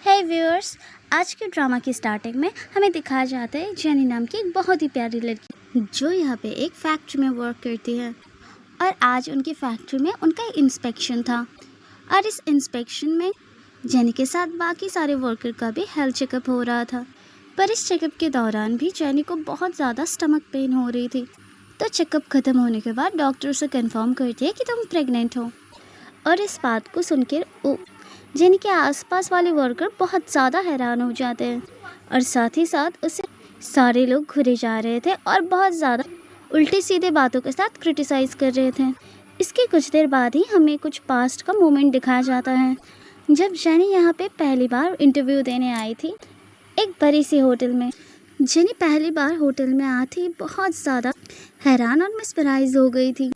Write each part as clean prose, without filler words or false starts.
हे viewers, आज के drama की स्टार्टिंग में हमें दिखाया जाता है जेनी नाम की एक बहुत ही प्यारी लड़की जो यहाँ पे एक फैक्ट्री में वर्क करती है। और आज उनकी फैक्ट्री में उनका इंस्पेक्शन था और इस इंस्पेक्शन में जेनी के साथ बाकी सारे वर्कर का भी हेल्थ चेकअप हो रहा था। पर इस चेकअप के दौरान भी जेनी को बहुत ज़्यादा स्टमक पेन हो रही थी। तो चेकअप ख़त्म होने के बाद डॉक्टर उसे कंफर्म करती है कि तुम प्रेग्नेंट हो। और इस बात को सुनकर जेनी के आसपास वाले वर्कर बहुत ज़्यादा हैरान हो जाते हैं और साथ ही साथ उसे सारे लोग घूरे जा रहे थे और बहुत ज़्यादा उल्टी सीधे बातों के साथ क्रिटिसाइज़ कर रहे थे। इसके कुछ देर बाद ही हमें कुछ पास्ट का मोमेंट दिखाया जाता है जब जेनी यहाँ पे पहली बार इंटरव्यू देने आई थी एक बड़ी सी होटल में। जेनी पहली बार होटल में आई थी बहुत ज़्यादा हैरान और मिसप्राइज हो गई थी,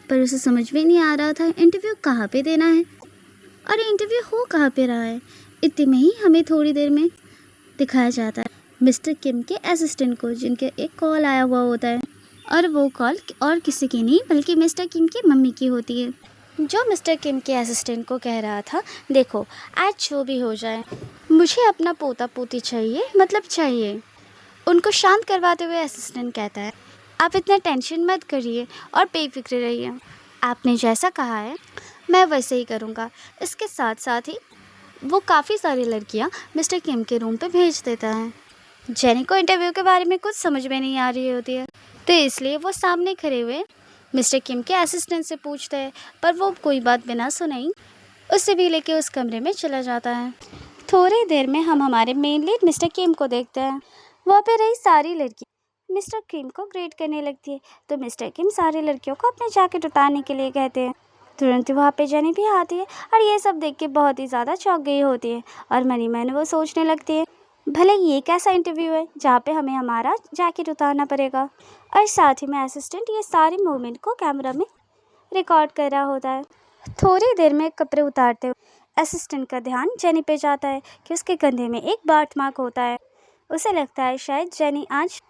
पर उसे समझ में नहीं आ रहा था इंटरव्यू कहाँ पे देना है और इंटरव्यू हो कहाँ पे रहा है। इतने में ही हमें थोड़ी देर में दिखाया जाता है मिस्टर किम के असिस्टेंट को, जिनके एक कॉल आया हुआ होता है और वो कॉल और किसी की नहीं बल्कि मिस्टर किम की मम्मी की होती है, जो मिस्टर किम के असिस्टेंट को कह रहा था, देखो आज जो भी हो जाए मुझे अपना पोता पोती चाहिए, मतलब चाहिए। उनको शांत करवाते हुए असिस्टेंट कहता है, आप इतना टेंशन मत करिए और बेफिक्र रहिए, आपने जैसा कहा है मैं वैसे ही करूँगा। इसके साथ साथ ही वो काफ़ी सारी लड़कियाँ मिस्टर किम के रूम पे भेज देता है। जेनी को इंटरव्यू के बारे में कुछ समझ में नहीं आ रही होती है, तो इसलिए वो सामने खड़े हुए मिस्टर किम के असिस्टेंट से पूछता है, पर वो कोई बात बिना सुने ही उसे भी लेके उस कमरे में चला जाता है। थोड़ी देर में हम हमारे मेन लीड मिस्टर किम को देखते हैं। वहाँ पे रही सारी लड़की मिस्टर किम को ग्रेट करने लगती है, तो मिस्टर किम सारी लड़कियों को अपने जैकेट उतारने के लिए कहते हैं। तुरंत वहाँ पे जेनी भी आती है और ये सब देख के बहुत ही ज़्यादा चौंक गई होती है और मनी मैंने वो सोचने लगती है, भले ये कैसा इंटरव्यू है जहाँ पे हमें हमारा जैकेट उतारना पड़ेगा। और साथ ही में असिस्टेंट ये सारे मूवमेंट को कैमरा में रिकॉर्ड कर रहा होता है। थोड़ी देर में कपड़े उतारते हुए असिस्टेंट का ध्यान जेनी पे जाता है कि उसके कंधे में एक बर्थ मार्क होता है। उसे लगता है शायद जेनी आज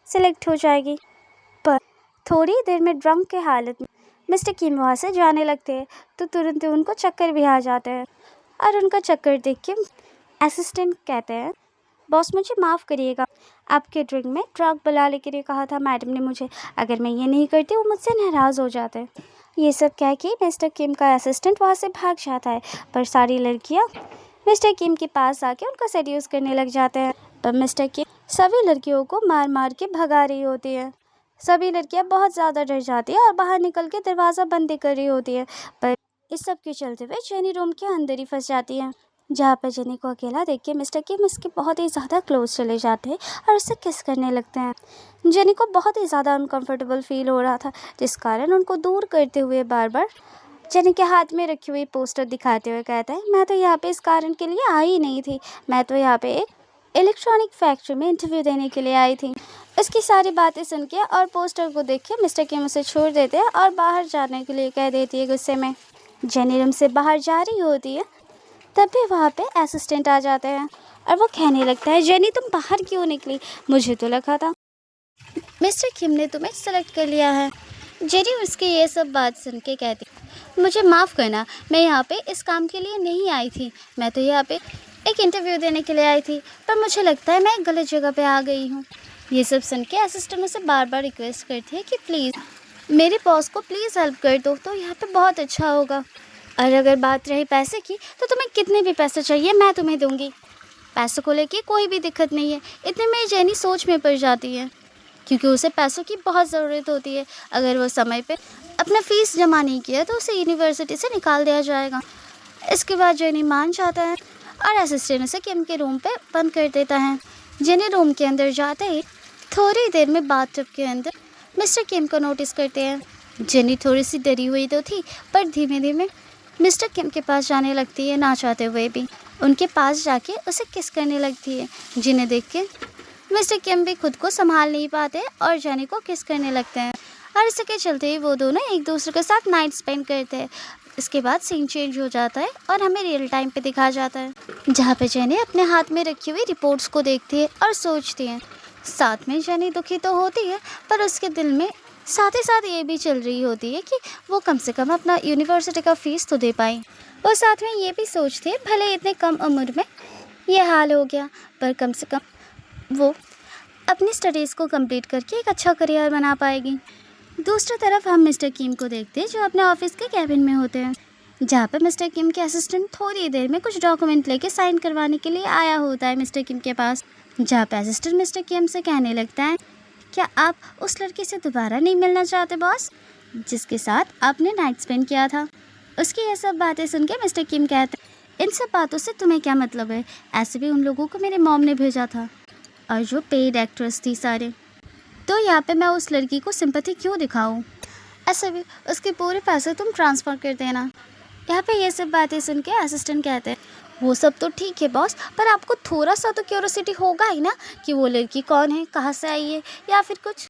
सिलेक्ट हो जाएगी, पर थोड़ी देर में ड्रम के हालत में मिस्टर किम वहाँ से जाने लगते हैं, तो तुरंत उनको चक्कर भी आ जाते हैं और उनका चक्कर देख के असिस्टेंट कहते हैं, बॉस मुझे माफ़ करिएगा, आपके ड्रिंक में ड्रग बुलाने के लिए कहा था मैडम ने मुझे, अगर मैं ये नहीं करती वो मुझसे नाराज़ हो जाते हैं। ये सब कह के मिस्टर किम का असिस्टेंट वहाँ से भाग जाता है, पर सारी लड़कियाँ मिस्टर किम के पास आके उनको सेड्यूस करने लग जाते हैं। पर मिस्टर किम सभी लड़कियों को मार मार के भगा रही होती है। सभी लड़कियां बहुत ज़्यादा डर जाती है और बाहर निकल के दरवाज़ा बंद कर रही होती है, पर इस सब के चलते हुए जेनी रूम के अंदर ही फंस जाती है, जहाँ पर जेनी को अकेला देख के मिस्टर किम इसके बहुत ही ज़्यादा क्लोज चले जाते हैं और उससे किस करने लगते हैं। जेनी को बहुत ही ज़्यादा अनकम्फर्टेबल फील हो रहा था, जिस कारण उनको दूर करते हुए बार बार जेनी के हाथ में रखी हुई पोस्टर दिखाते हुए कहता है, मैं तो यहाँ पे इस कारण के लिए आई ही नहीं थी, मैं तो यहाँ पे एक इलेक्ट्रॉनिक फैक्ट्री में इंटरव्यू देने के लिए आई थी। इसकी सारी बातें सुन के और पोस्टर को देख के मिस्टर किम उसे छोड़ देते हैं और बाहर जाने के लिए कह देती है गुस्से में। जेनी रूम से बाहर जा रही होती है, तब भी वहाँ पे असिस्टेंट आ जाते हैं और वो कहने लगता है, जेनी तुम बाहर क्यों निकली, मुझे तो लगा था मिस्टर किम ने तुम्हें सेलेक्ट कर लिया है। जेनी उसकी ये सब बात सुन के कहती, मुझे माफ़ करना, मैं यहाँ पे इस काम के लिए नहीं आई थी, मैं तो यहाँ पे एक इंटरव्यू देने के लिए आई थी, पर मुझे लगता है मैं गलत जगह पे आ गई हूँ। ये सब सुन के असिस्टेंट उसे बार बार रिक्वेस्ट करती है कि प्लीज़ मेरे बॉस को प्लीज़ हेल्प कर दो, तो यहाँ पे बहुत अच्छा होगा। और अगर बात रही पैसे की, तो तुम्हें कितने भी पैसे चाहिए मैं तुम्हें दूँगी, पैसों को लेके कोई भी दिक्कत नहीं है। इतने में जेनी सोच में पड़ जाती है, क्योंकि उसे पैसों की बहुत ज़रूरत होती है। अगर वो समय पे अपना फ़ीस जमा नहीं किया तो उसे यूनिवर्सिटी से निकाल दिया जाएगा। इसके बाद जेनी मान जाता है और असिस्टेंट उसे किम के रूम पे बंद कर देता है। जेनी रूम के अंदर जाते ही थोड़ी देर में बाथटब के अंदर मिस्टर किम को नोटिस करते हैं। जेनी थोड़ी सी डरी हुई तो थी, पर धीमे धीमे मिस्टर किम के पास जाने लगती है, ना चाहते हुए भी उनके पास जाके उसे किस करने लगती है, जिन्हें देख के मिस्टर किम भी खुद को संभाल नहीं पाते और जेनी को किस करने लगते हैं और इसके चलते ही वो दोनों एक दूसरे के साथ नाइट स्पेंड करते हैं। इसके बाद सीन चेंज हो जाता है और हमें रियल टाइम पे दिखाया जाता है, जहाँ पे जेनी अपने हाथ में रखी हुई रिपोर्ट्स को देखती है और सोचती है। साथ में जेनी दुखी तो होती है, पर उसके दिल में साथ ही साथ ये भी चल रही होती है कि वो कम से कम अपना यूनिवर्सिटी का फ़ीस तो दे पाए। और साथ में ये भी सोचती है, भले इतने कम उम्र में ये हाल हो गया, पर कम से कम वो अपनी स्टडीज़ को कंप्लीट करके एक अच्छा करियर बना पाएगी। दूसरी तरफ हम मिस्टर किम को देखते हैं जो अपने ऑफिस के कैबिन में होते हैं, जहाँ पर मिस्टर किम के असिस्टेंट थोड़ी देर में कुछ डॉक्यूमेंट लेके साइन करवाने के लिए आया होता है मिस्टर किम के पास। जहाँ पे असिस्टेंट मिस्टर किम से कहने लगता है, क्या आप उस लड़की से दोबारा नहीं मिलना चाहते बॉस, जिसके साथ आपने नाइट स्पेंड किया था? उसकी ये सब बातें सुन के मिस्टर किम कहते हैं, इन सब बातों से तुम्हें क्या मतलब है? ऐसे भी उन लोगों को मेरे मॉम ने भेजा था, और जो पेड एक्ट्रेस थी सारे, तो यहाँ पे मैं उस लड़की को सिंपैथी क्यों दिखाऊं? ऐसे भी उसके पूरे पैसे तुम ट्रांसफ़र कर देना। यहाँ पे ये सब बातें सुन के असिस्टेंट कहते हैं, वो सब तो ठीक है बॉस, पर आपको थोड़ा सा तो क्यूरोसिटी होगा ही ना कि वो लड़की कौन है, कहाँ से आई है, या फिर कुछ,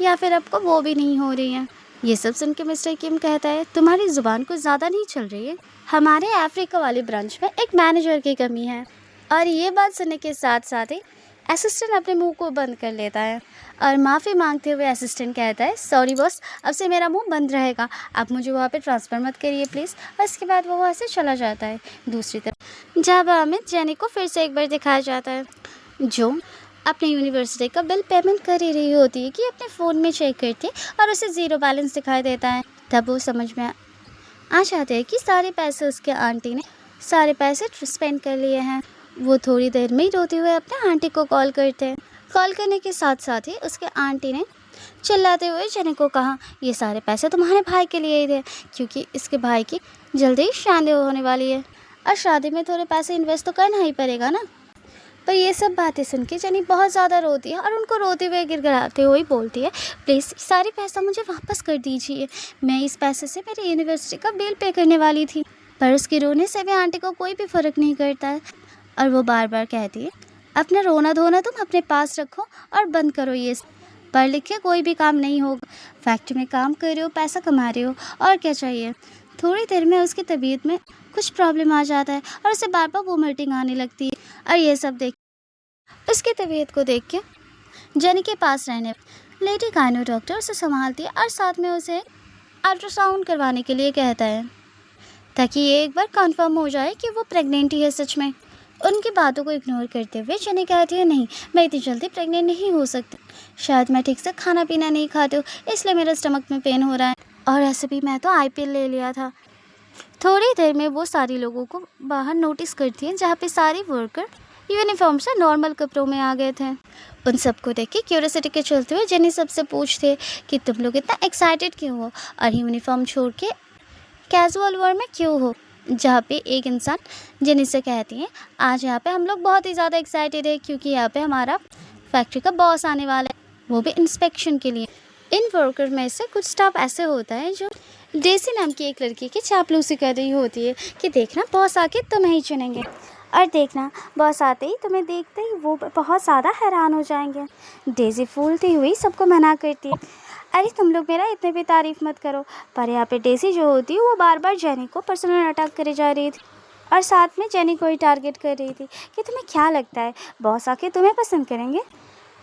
या फिर आपको वो भी नहीं हो रही है। ये सब सुन के मिस्टर किम कहता है, तुम्हारी ज़ुबान कुछ ज़्यादा नहीं चल रही है? हमारे अफ्रीका वाले ब्रांच में एक मैनेजर की कमी है। और ये बात सुनने के साथ साथ ही असिस्टेंट अपने मुंह को बंद कर लेता है और माफ़ी मांगते हुए असिस्टेंट कहता है, सॉरी बॉस, अब से मेरा मुंह बंद रहेगा, आप मुझे वहाँ पे ट्रांसफ़र मत करिए प्लीज़। और इसके बाद वो वहाँ से चला जाता है। दूसरी तरफ जहाँ में जेनी को फिर से एक बार दिखाया जाता है, जो अपने यूनिवर्सिटी का बिल पेमेंट कर ही रही होती है कि अपने फ़ोन में चेक करती है और उसे ज़ीरो बैलेंस दिखाई देता है। तब वो समझ में आ जाते हैं कि सारे पैसे उसके आंटी ने सारे पैसे स्पेंड कर लिए हैं। वो थोड़ी देर में ही रोते हुए अपने आंटी को कॉल करते हैं। कॉल करने के साथ साथ ही उसके आंटी ने चिल्लाते हुए जेनी को कहा, ये सारे पैसे तुम्हारे भाई के लिए ही थे, क्योंकि इसके भाई की जल्दी ही शादी होने वाली है और शादी में थोड़े पैसे इन्वेस्ट तो करना ही पड़ेगा ना। पर ये सब बातें सुन के जेनी बहुत ज़्यादा रोती है और उनको रोते हुए गिड़गिड़ाते हुए बोलती है, प्लीज़ सारे पैसा मुझे वापस कर दीजिए, मैं इस पैसे से मेरी यूनिवर्सिटी का बिल पे करने वाली थी। पर उसके रोने से भी आंटी को कोई भी फ़र्क नहीं करता है और वो बार बार कहती है, अपना रोना धोना तुम अपने पास रखो और बंद करो, ये पढ़ लिख के कोई भी काम नहीं होगा, फैक्ट्री में काम कर रहे हो, पैसा कमा रहे हो, और क्या चाहिए। थोड़ी देर में उसकी तबीयत में कुछ प्रॉब्लम आ जाता है और उसे बार बार वोमिटिंग आने लगती है। और ये सब देख उसकी तबीयत को देख के जेनी के पास रहने लेडी गायनो डॉक्टर उसे संभालती है और साथ में उसे अल्ट्रासाउंड करवाने के लिए कहता है, ताकि ये एक बार कंफर्म हो जाए कि वो प्रेग्नेंट ही है सच में। उनकी बातों को इग्नोर करते हुए जेनी कहती है, नहीं, मैं इतनी जल्दी प्रेग्नेंट नहीं हो सकती, शायद मैं ठीक से खाना पीना नहीं खाती हूँ, इसलिए मेरे स्टमक में पेन हो रहा है, और ऐसे भी मैं तो IPL ले लिया था। थोड़ी देर में वो सारी लोगों को बाहर नोटिस करती है, जहाँ पे सारे वर्कर यूनिफॉर्म से नॉर्मल कपड़ों में आ गए थे। उन सबको देख के क्यूरियोसिटी के चलते हुए जेनी सबसे पूछते कि तुम लोग इतना एक्साइटेड क्यों हो और यूनिफॉर्म छोड़ के कैजुअल वेयर में क्यों हो। जहाँ पे एक इंसान जेनी से कहती है, आज यहाँ पे हम लोग बहुत ही ज़्यादा एक्साइटेड है क्योंकि यहाँ पे हमारा फैक्ट्री का बॉस आने वाला है, वो भी इंस्पेक्शन के लिए। इन वर्कर में से कुछ स्टाफ ऐसे होता है जो डेसी नाम की एक लड़की की चापलूसी कर रही होती है कि देखना बॉस आके तुम्हें ही चुनेंगे, और देखना बॉस आते ही तुम्हें देखते ही वो बहुत ज़्यादा हैरान हो जाएंगे। डेजी फूलती हुई सबको मना करती है, अरे तुम लोग मेरा इतने भी तारीफ़ मत करो। पर यहाँ पे डेजी जो होती है वो बार बार जेनी को पर्सनल अटैक करे जा रही थी और साथ में जेनी को ही टारगेट कर रही थी कि तुम्हें क्या लगता है बॉस आके तुम्हें पसंद करेंगे,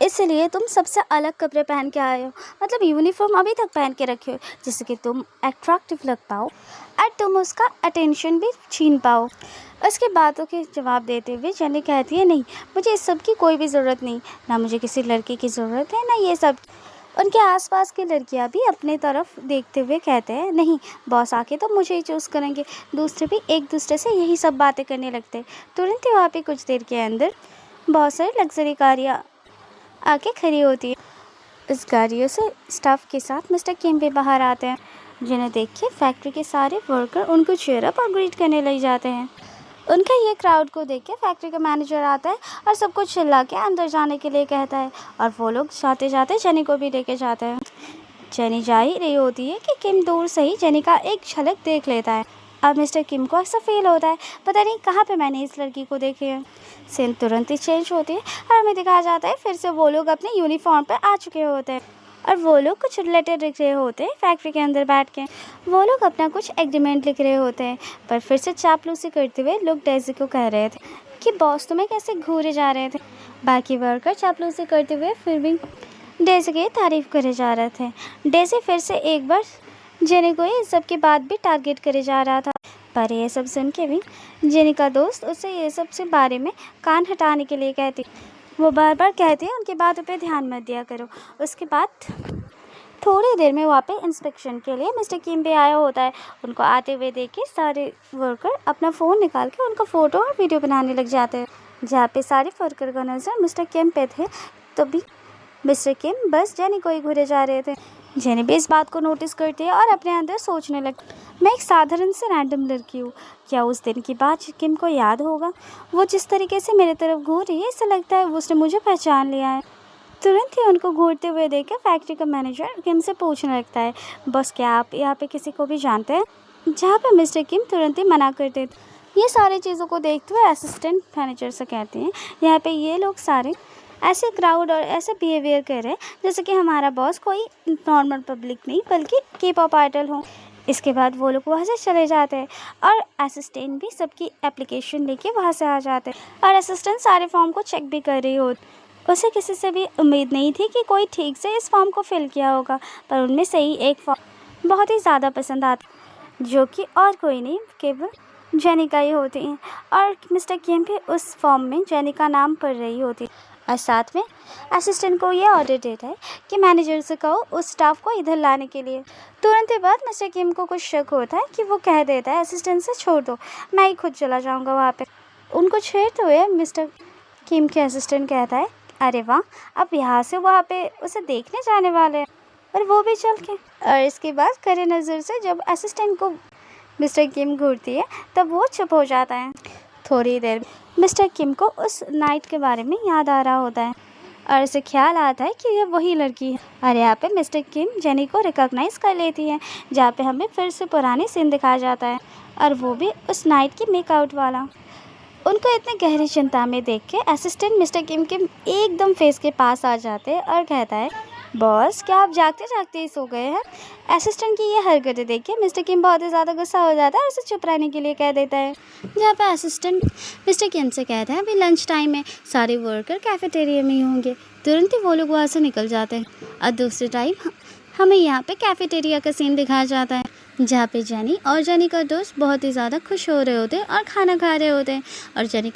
इसलिए तुम सबसे अलग कपड़े पहन के आए हो, मतलब यूनिफॉर्म अभी तक पहन के रखे हो जिससे कि तुम अट्रैक्टिव लग पाओ और तुम उसका अटेंशन भी छीन पाओ। उसकी बातों के जवाब देते हुए जेनी कहती है, नहीं, मुझे इस सब की कोई भी ज़रूरत नहीं, ना मुझे किसी लड़के की ज़रूरत है ना ये सब। उनके आसपास की लड़कियां भी अपने तरफ देखते हुए कहते हैं, नहीं, बॉस आके तो मुझे ही चूज़ करेंगे। दूसरे भी एक दूसरे से यही सब बातें करने लगते। तुरंत ही वहाँ पे कुछ देर के अंदर बहुत सारी लग्जरी गाड़ियाँ आके खड़ी होती है। उस गाड़ियों से स्टाफ के साथ मिस्टर किम भी बाहर आते हैं, जिन्हें देख के फैक्ट्री के सारे वर्कर उनको चीयर अप और ग्रीट करने लग जाते हैं। उनका ये क्राउड को देख के फैक्ट्री का मैनेजर आता है और सबको चिल्ला के अंदर जाने के लिए कहता है, और वो लोग जाते जाते जेनी को भी लेके जाते हैं। जेनी जा ही रही होती है कि किम दूर से ही जेनी का एक झलक देख लेता है। अब मिस्टर किम को ऐसा फील होता है, पता नहीं कहाँ पे मैंने इस लड़की को देखी है। सीन तुरंत ही चेंज होती है और हमें दिखाया जाता है फिर से वो लोग अपने यूनिफॉर्म पे आ चुके होते हैं और वो लोग कुछ रिलेटेड लिख रहे होते हैं। फैक्ट्री के अंदर बैठ के वो लोग अपना कुछ एग्रीमेंट लिख रहे होते हैं, पर फिर से चापलूसी करते हुए लोग डेजी को कह रहे थे कि बॉस तुम्हें कैसे घूरे जा रहे थे। बाकी वर्कर चापलूसी करते हुए फिर भी डेजी की तारीफ करे जा रहे थे। डेजी फिर से एक बार जेनी को इस सब की बात भी टारगेट करे जा रहा था। पर ये सब सुन के भी जेनी का दोस्त उसे ये सब से बारे में कान हटाने के लिए कहती। वो बार बार कहती है उनकी बातों पे ध्यान मत दिया करो। उसके बाद थोड़ी देर में वहाँ पे इंस्पेक्शन के लिए मिस्टर किम भी आया होता है। उनको आते हुए देख के सारे वर्कर अपना फ़ोन निकाल के उनका फ़ोटो और वीडियो बनाने लग जाते हैं। जहाँ पे सारे वर्कर का नज़र मिस्टर किम पे थे, तभी मिस्टर किम बस जेनी को ही घूरे जा रहे थे। जेनी भी इस बात को नोटिस करती है और अपने अंदर सोचने लगती, मैं एक साधारण से रैंडम लड़की हूँ, क्या उस दिन की बात किम को याद होगा? वो जिस तरीके से मेरे तरफ घूर रही है, ऐसा लगता है उसने मुझे पहचान लिया है। तुरंत ही उनको घूरते हुए देखकर फैक्ट्री का मैनेजर किम से पूछने लगता है, बस क्या आप यहाँ पे किसी को भी जानते हैं? जहाँ पे मिस्टर किम तुरंत ही मना कर देते। ये सारी चीज़ों को देखते हुए असिस्टेंट मैनेजर से कहते हैं, यहाँ पे ये लोग सारे ऐसे क्राउड और ऐसे बिहेवियर कर रहे हैं जैसे कि हमारा बॉस कोई नॉर्मल पब्लिक नहीं बल्कि के-पॉप आइडल हो। इसके बाद वो लोग वहाँ से चले जाते हैं और असिस्टेंट भी सबकी एप्लीकेशन लेके वहाँ से आ जाते हैं और असिस्टेंट सारे फॉर्म को चेक भी कर रही होती। उसे किसी से भी उम्मीद नहीं थी कि कोई ठीक से इस फॉर्म को फिल किया होगा, पर उनमें से ही एक फॉर्म बहुत ही ज़्यादा पसंद आता, जो कि और कोई नहीं केवल जेनी का ही होती है। और मिस्टर किम भी उस फॉर्म में जेनी का नाम पढ़ रही होती और साथ में असिस्टेंट को ये ऑर्डर देता है कि मैनेजर से कहो उस स्टाफ को इधर लाने के लिए। तुरंत ही बाद मिस्टर किम को कुछ शक होता है कि वो कह देता है असिस्टेंट से छोड़ दो, मैं ही खुद चला जाऊँगा वहाँ पर। उनको छेड़ते हुए मिस्टर किम के असिस्टेंट कहता है, अरे वाह, अब यहाँ से वहाँ पे उसे देखने जाने वाले हैं, और वो भी चल के। और इसके बाद कड़े नज़र से जब असिस्टेंट को मिस्टर किम घूरती है तब वो चुप हो जाता है। थोड़ी देर मिस्टर किम को उस नाइट के बारे में याद आ रहा होता है और उसे ख्याल आता है कि ये वही लड़की है। और यहाँ पे मिस्टर किम जेनी को रिकॉग्नाइज़ कर लेती है, जहाँ पे हमें फिर से पुरानी सीन दिखाया जाता है, और वो भी उस नाइट की मेकआउट वाला। उनको इतने गहरी चिंता में देख के असिस्टेंट मिस्टर किम के एकदम फेस के पास आ जाते हैं और कहता है, बॉस क्या आप जागते जागते ही सो गए हैं? असिस्टेंट की ये हरकतें देख के मिस्टर किम बहुत ही ज़्यादा गुस्सा हो जाता है और उसे चुप रहने के लिए कह देता है। जहाँ पे असिस्टेंट मिस्टर किम से कहता है, अभी लंच टाइम है, सारे वर्कर कैफेटेरिया में ही होंगे। तुरंत ही वो लोग वहाँ से निकल जाते हैं और दूसरे टाइम हमें यहाँ पे कैफेटेरिया का सीन दिखाया जाता है, जहाँ पे जेनी और जेनी का दोस्त बहुत ही ज़्यादा खुश हो रहे होते हैं और खाना खा रहे होते हैं। और जेनी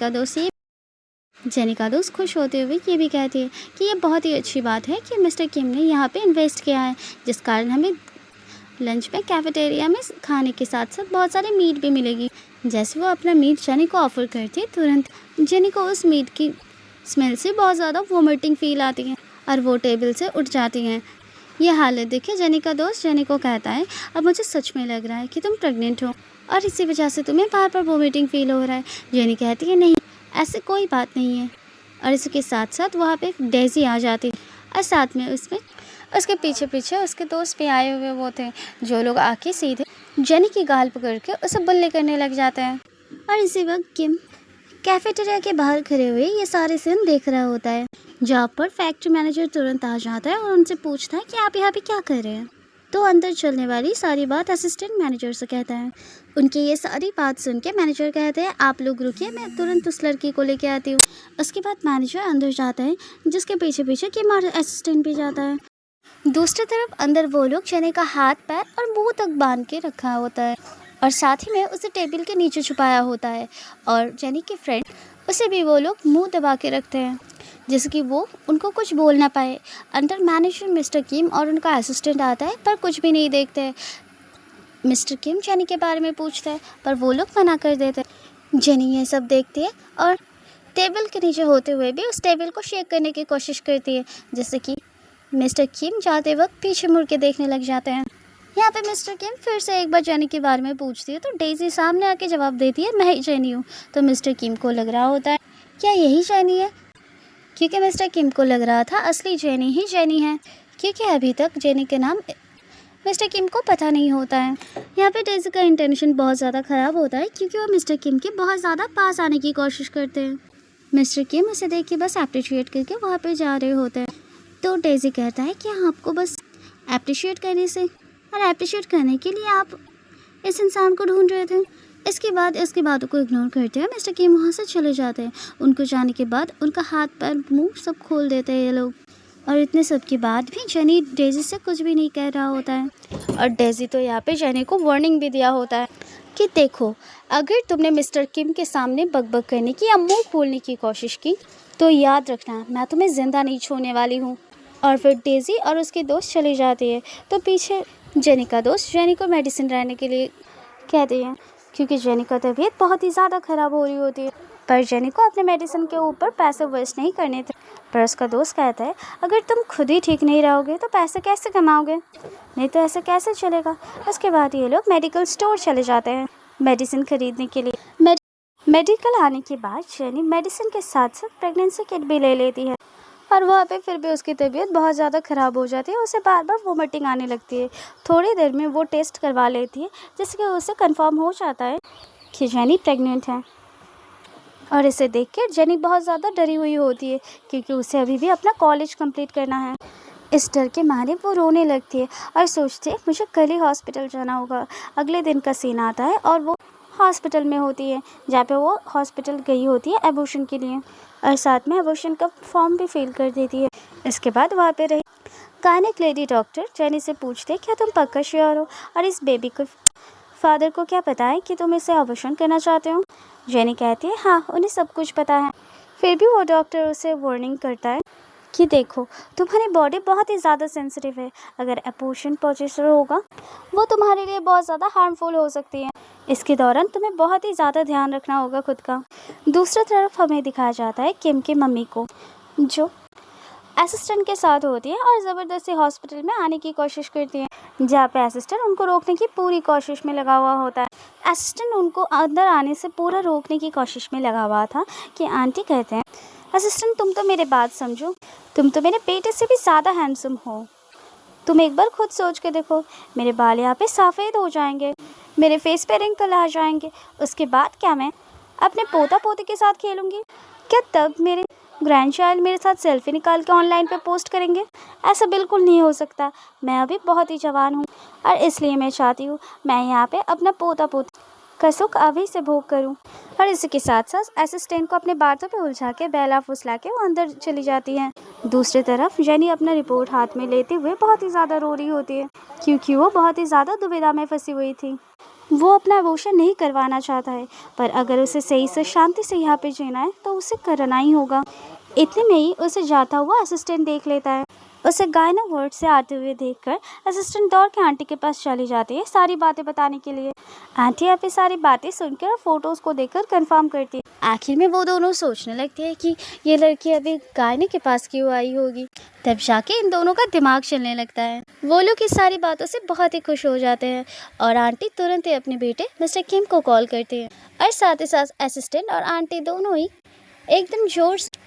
का दोस्त खुश होते हुए ये भी कहती है कि ये बहुत ही अच्छी बात है कि मिस्टर किम ने यहाँ पे इन्वेस्ट किया है, जिस कारण हमें लंच में कैफेटेरिया में खाने के साथ साथ बहुत सारी मीट भी मिलेगी। जैसे वो अपना मीट जेनी को ऑफ़र करती है, तुरंत जेनी को उस मीट की स्मेल से बहुत ज़्यादा वोमिटिंग फील आती है और वो टेबल से उठ जाती हैं। ये हालत देखे जेनी का दोस्त जेनी को कहता है, अब मुझे सच में लग रहा है कि तुम प्रेग्नेंट हो और इसी वजह से तुम्हें बार बार वोमिटिंग फील हो रहा है। जेनी कहती है, नहीं ऐसे कोई बात नहीं है। और इसके साथ साथ वहाँ पे डेज़ी आ जाती है और साथ में उसमें उसके पीछे पीछे उसके दोस्त भी आए हुए वो थे, जो लोग आके सीधे जेनी की गाल पकड़ के उसे बुल्ली करने लग जाते हैं। और इसी वक्त किम कैफेटेरिया के बाहर खड़े हुए ये सारे सीन देख रहा होता है, जहाँ पर फैक्ट्री मैनेजर तुरंत आ जाता है और उनसे पूछता है कि आप यहाँ पे क्या कर रहे हैं। तो अंदर चलने वाली सारी बात असिस्टेंट मैनेजर से कहता है। उनकी ये सारी बात सुन के मैनेजर कहते हैं, आप लोग रुकिए, मैं तुरंत उस लड़की को लेके आती हूँ। उसके बाद मैनेजर अंदर जाता है, जिसके पीछे पीछे किम और असिस्टेंट भी जाता है। दूसरी तरफ अंदर वो लोग जेनी का हाथ पैर और मुंह तक बांध के रखा होता है और साथ ही में उसे टेबल के नीचे छुपाया होता है, और जेनी के फ्रेंड उसे भी वो लोग मुंह दबा के रखते हैं जिससे कि वो उनको कुछ बोल ना पाए। अंदर मैनेजर मिस्टर किम और उनका असिस्टेंट आता है, पर कुछ भी नहीं देखते। मिस्टर किम जेनी के बारे में पूछता है, पर वो लोग मना कर देते हैं। जेनी ये सब देखती है और टेबल के नीचे होते हुए भी उस टेबल को शेक करने की कोशिश करती है, जिससे कि मिस्टर किम जाते वक्त पीछे मुड़ के देखने लग जाते हैं। यहाँ पे मिस्टर किम फिर से एक बार जेनी के बारे में पूछती है, तो डेज़ी सामने आके जवाब देती है, मैं ही जेनी हूँ। तो मिस्टर किम को लग रहा होता है क्या यही जेनी है, क्योंकि मिस्टर किम को लग रहा था असली जेनी ही जेनी है, क्योंकि अभी तक जेनी के नाम मिस्टर किम को पता नहीं होता है। यहाँ पे डेज़ी का इंटेंशन बहुत ज़्यादा ख़राब होता है, क्योंकि वो मिस्टर किम के बहुत ज़्यादा पास आने की कोशिश करते हैं। मिस्टर किम उसे देख के बस अप्रिशिएट करके वहाँ पे जा रहे होते हैं। तो डेज़ी कहता है कि आपको बस अप्रिशिएट करने से और अप्रिशिएट करने के लिए आप इस इंसान को ढूंढ रहे थे। इसके बाद इसकी बातों को इग्नोर करते हुए मिस्टर किम वहाँ से चले जाते हैं। उनको जाने के बाद उनका हाथ पैर मुंह सब खोल देते हैं ये लोग, और इतने सब के बाद भी जेनी डेज़ी से कुछ भी नहीं कह रहा होता है। और डेज़ी तो यहाँ पे जेनी को वार्निंग भी दिया होता है, कि देखो, अगर तुमने मिस्टर किम के सामने बकबक करने की या मुंह खोलने की कोशिश की तो याद रखना मैं तुम्हें ज़िंदा नहीं छोड़ने वाली हूँ। और फिर डेज़ी और उसके दोस्त चली जाती है तो पीछे जेनी का दोस्त जेनी को मेडिसिन लाने के लिए कहती है, क्योंकि जेनी का तबीयत बहुत ही ज़्यादा ख़राब हो रही होती है। पर जेनी को अपने मेडिसिन के ऊपर पैसे वेस्ट नहीं करने थे। पर उसका दोस्त कहता है, अगर तुम खुद ही ठीक नहीं रहोगे तो पैसे कैसे कमाओगे, नहीं तो ऐसे कैसे चलेगा। उसके बाद ये लोग मेडिकल स्टोर चले जाते हैं मेडिसिन खरीदने के लिए। मेडिकल आने के बाद जेनी मेडिसिन के साथ साथ प्रेगनेंसी किट भी ले लेती है और वहाँ पे फिर भी उसकी तबीयत बहुत ज़्यादा ख़राब हो जाती है। उसे बार बार वोमिटिंग आने लगती है। थोड़ी देर में वो टेस्ट करवा लेती है जिससे उसे कंफर्म हो जाता है कि जेनी प्रेग्नेंट है। और इसे देख कर जेनी बहुत ज़्यादा डरी हुई होती है क्योंकि उसे अभी भी अपना कॉलेज कंप्लीट करना है। इस डर के मारे वो रोने लगती है और सोचती है मुझे कल ही हॉस्पिटल जाना होगा। अगले दिन का सीन आता है और वो हॉस्पिटल में होती है जहाँ पे वो हॉस्पिटल गई होती है एबॉर्शन के लिए और साथ में एबॉर्शन का फॉर्म भी फिल कर देती है। इसके बाद वहाँ पे रही गायनेक लेडी डॉक्टर जेनी से पूछते क्या तुम पक्का श्योर हो और इस बेबी को फादर को क्या पता है कि तुम इसे एबॉर्शन करना चाहते हो। जेनी कहती है हाँ उन्हें सब कुछ पता है। फिर भी वो डॉक्टर उसे वार्निंग करता है कि देखो तुम्हारी बॉडी बहुत ही ज़्यादा सेंसिटिव है, अगर एबॉर्शन प्रोसीजर होगा वो तुम्हारे लिए बहुत ज़्यादा हार्मफुल हो सकती है। इसके दौरान तुम्हें बहुत ही ज़्यादा ध्यान रखना होगा खुद का। दूसरी तरफ हमें दिखाया जाता है किम की मम्मी को जो असिस्टेंट के साथ होती है और ज़बरदस्ती हॉस्पिटल में आने की कोशिश करती है जहाँ पे असिस्टेंट उनको रोकने की पूरी कोशिश में लगा हुआ होता है। असिस्टेंट उनको अंदर आने से पूरा रोकने की कोशिश में लगा हुआ था कि आंटी कहते हैं असिस्टेंट तुम तो मेरे बात समझो, तुम तो मेरे बेटे से भी ज़्यादा हैंडसम हो। तुम एक बार खुद सोच के देखो, मेरे बाल यहाँ पे सफ़ेद हो जाएंगे, मेरे फेस पे रिंकल आ जाएंगे, उसके बाद क्या मैं अपने पोता पोती के साथ खेलूँगी? क्या तब मेरे ग्रैंड चाइल्ड मेरे साथ सेल्फी निकाल के ऑनलाइन पे पोस्ट करेंगे? ऐसा बिल्कुल नहीं हो सकता। मैं अभी बहुत ही जवान हूँ और इसलिए मैं चाहती हूँ मैं यहाँ पे अपना पोता पोती का सुख अभी से भोग करूँ। और इसी के साथ साथ असिस्टेंट को अपने बातों पे उलझा के बहला फुसला के वो अंदर चली जाती है। दूसरी तरफ जेनी अपना रिपोर्ट हाथ में लेते हुए बहुत ही ज़्यादा रो रही होती है क्योंकि वो बहुत ही ज़्यादा दुविधा में फंसी हुई थी। वो अपना एबॉर्शन नहीं करवाना चाहता है पर अगर उसे सही से शांति से यहाँ पे जीना है तो उसे करना ही होगा। इतने में ही उसे जाता हुआ असिस्टेंट देख लेता है। उसे गायना वार्ड से आते हुए देखकर असिस्टेंट दौड़ के आंटी के पास चली जाती है सारी बातें बताने के लिए। आंटी यहाँ पे सारी बातें सुनकर और फोटोज़ को देखकर कंफर्म करती है। आखिर में वो दोनों सोचने लगते हैं कि ये लड़की अभी गायने के पास क्यों आई होगी। तब जाके इन दोनों का दिमाग चलने लगता है। वो लोग इस सारी बातों से बहुत ही खुश हो जाते हैं और आंटी तुरंत ही अपने बेटे मिस्टर किम को कॉल करती है और साथ ही साथ असिस्टेंट और आंटी दोनों ही एकदम जोर से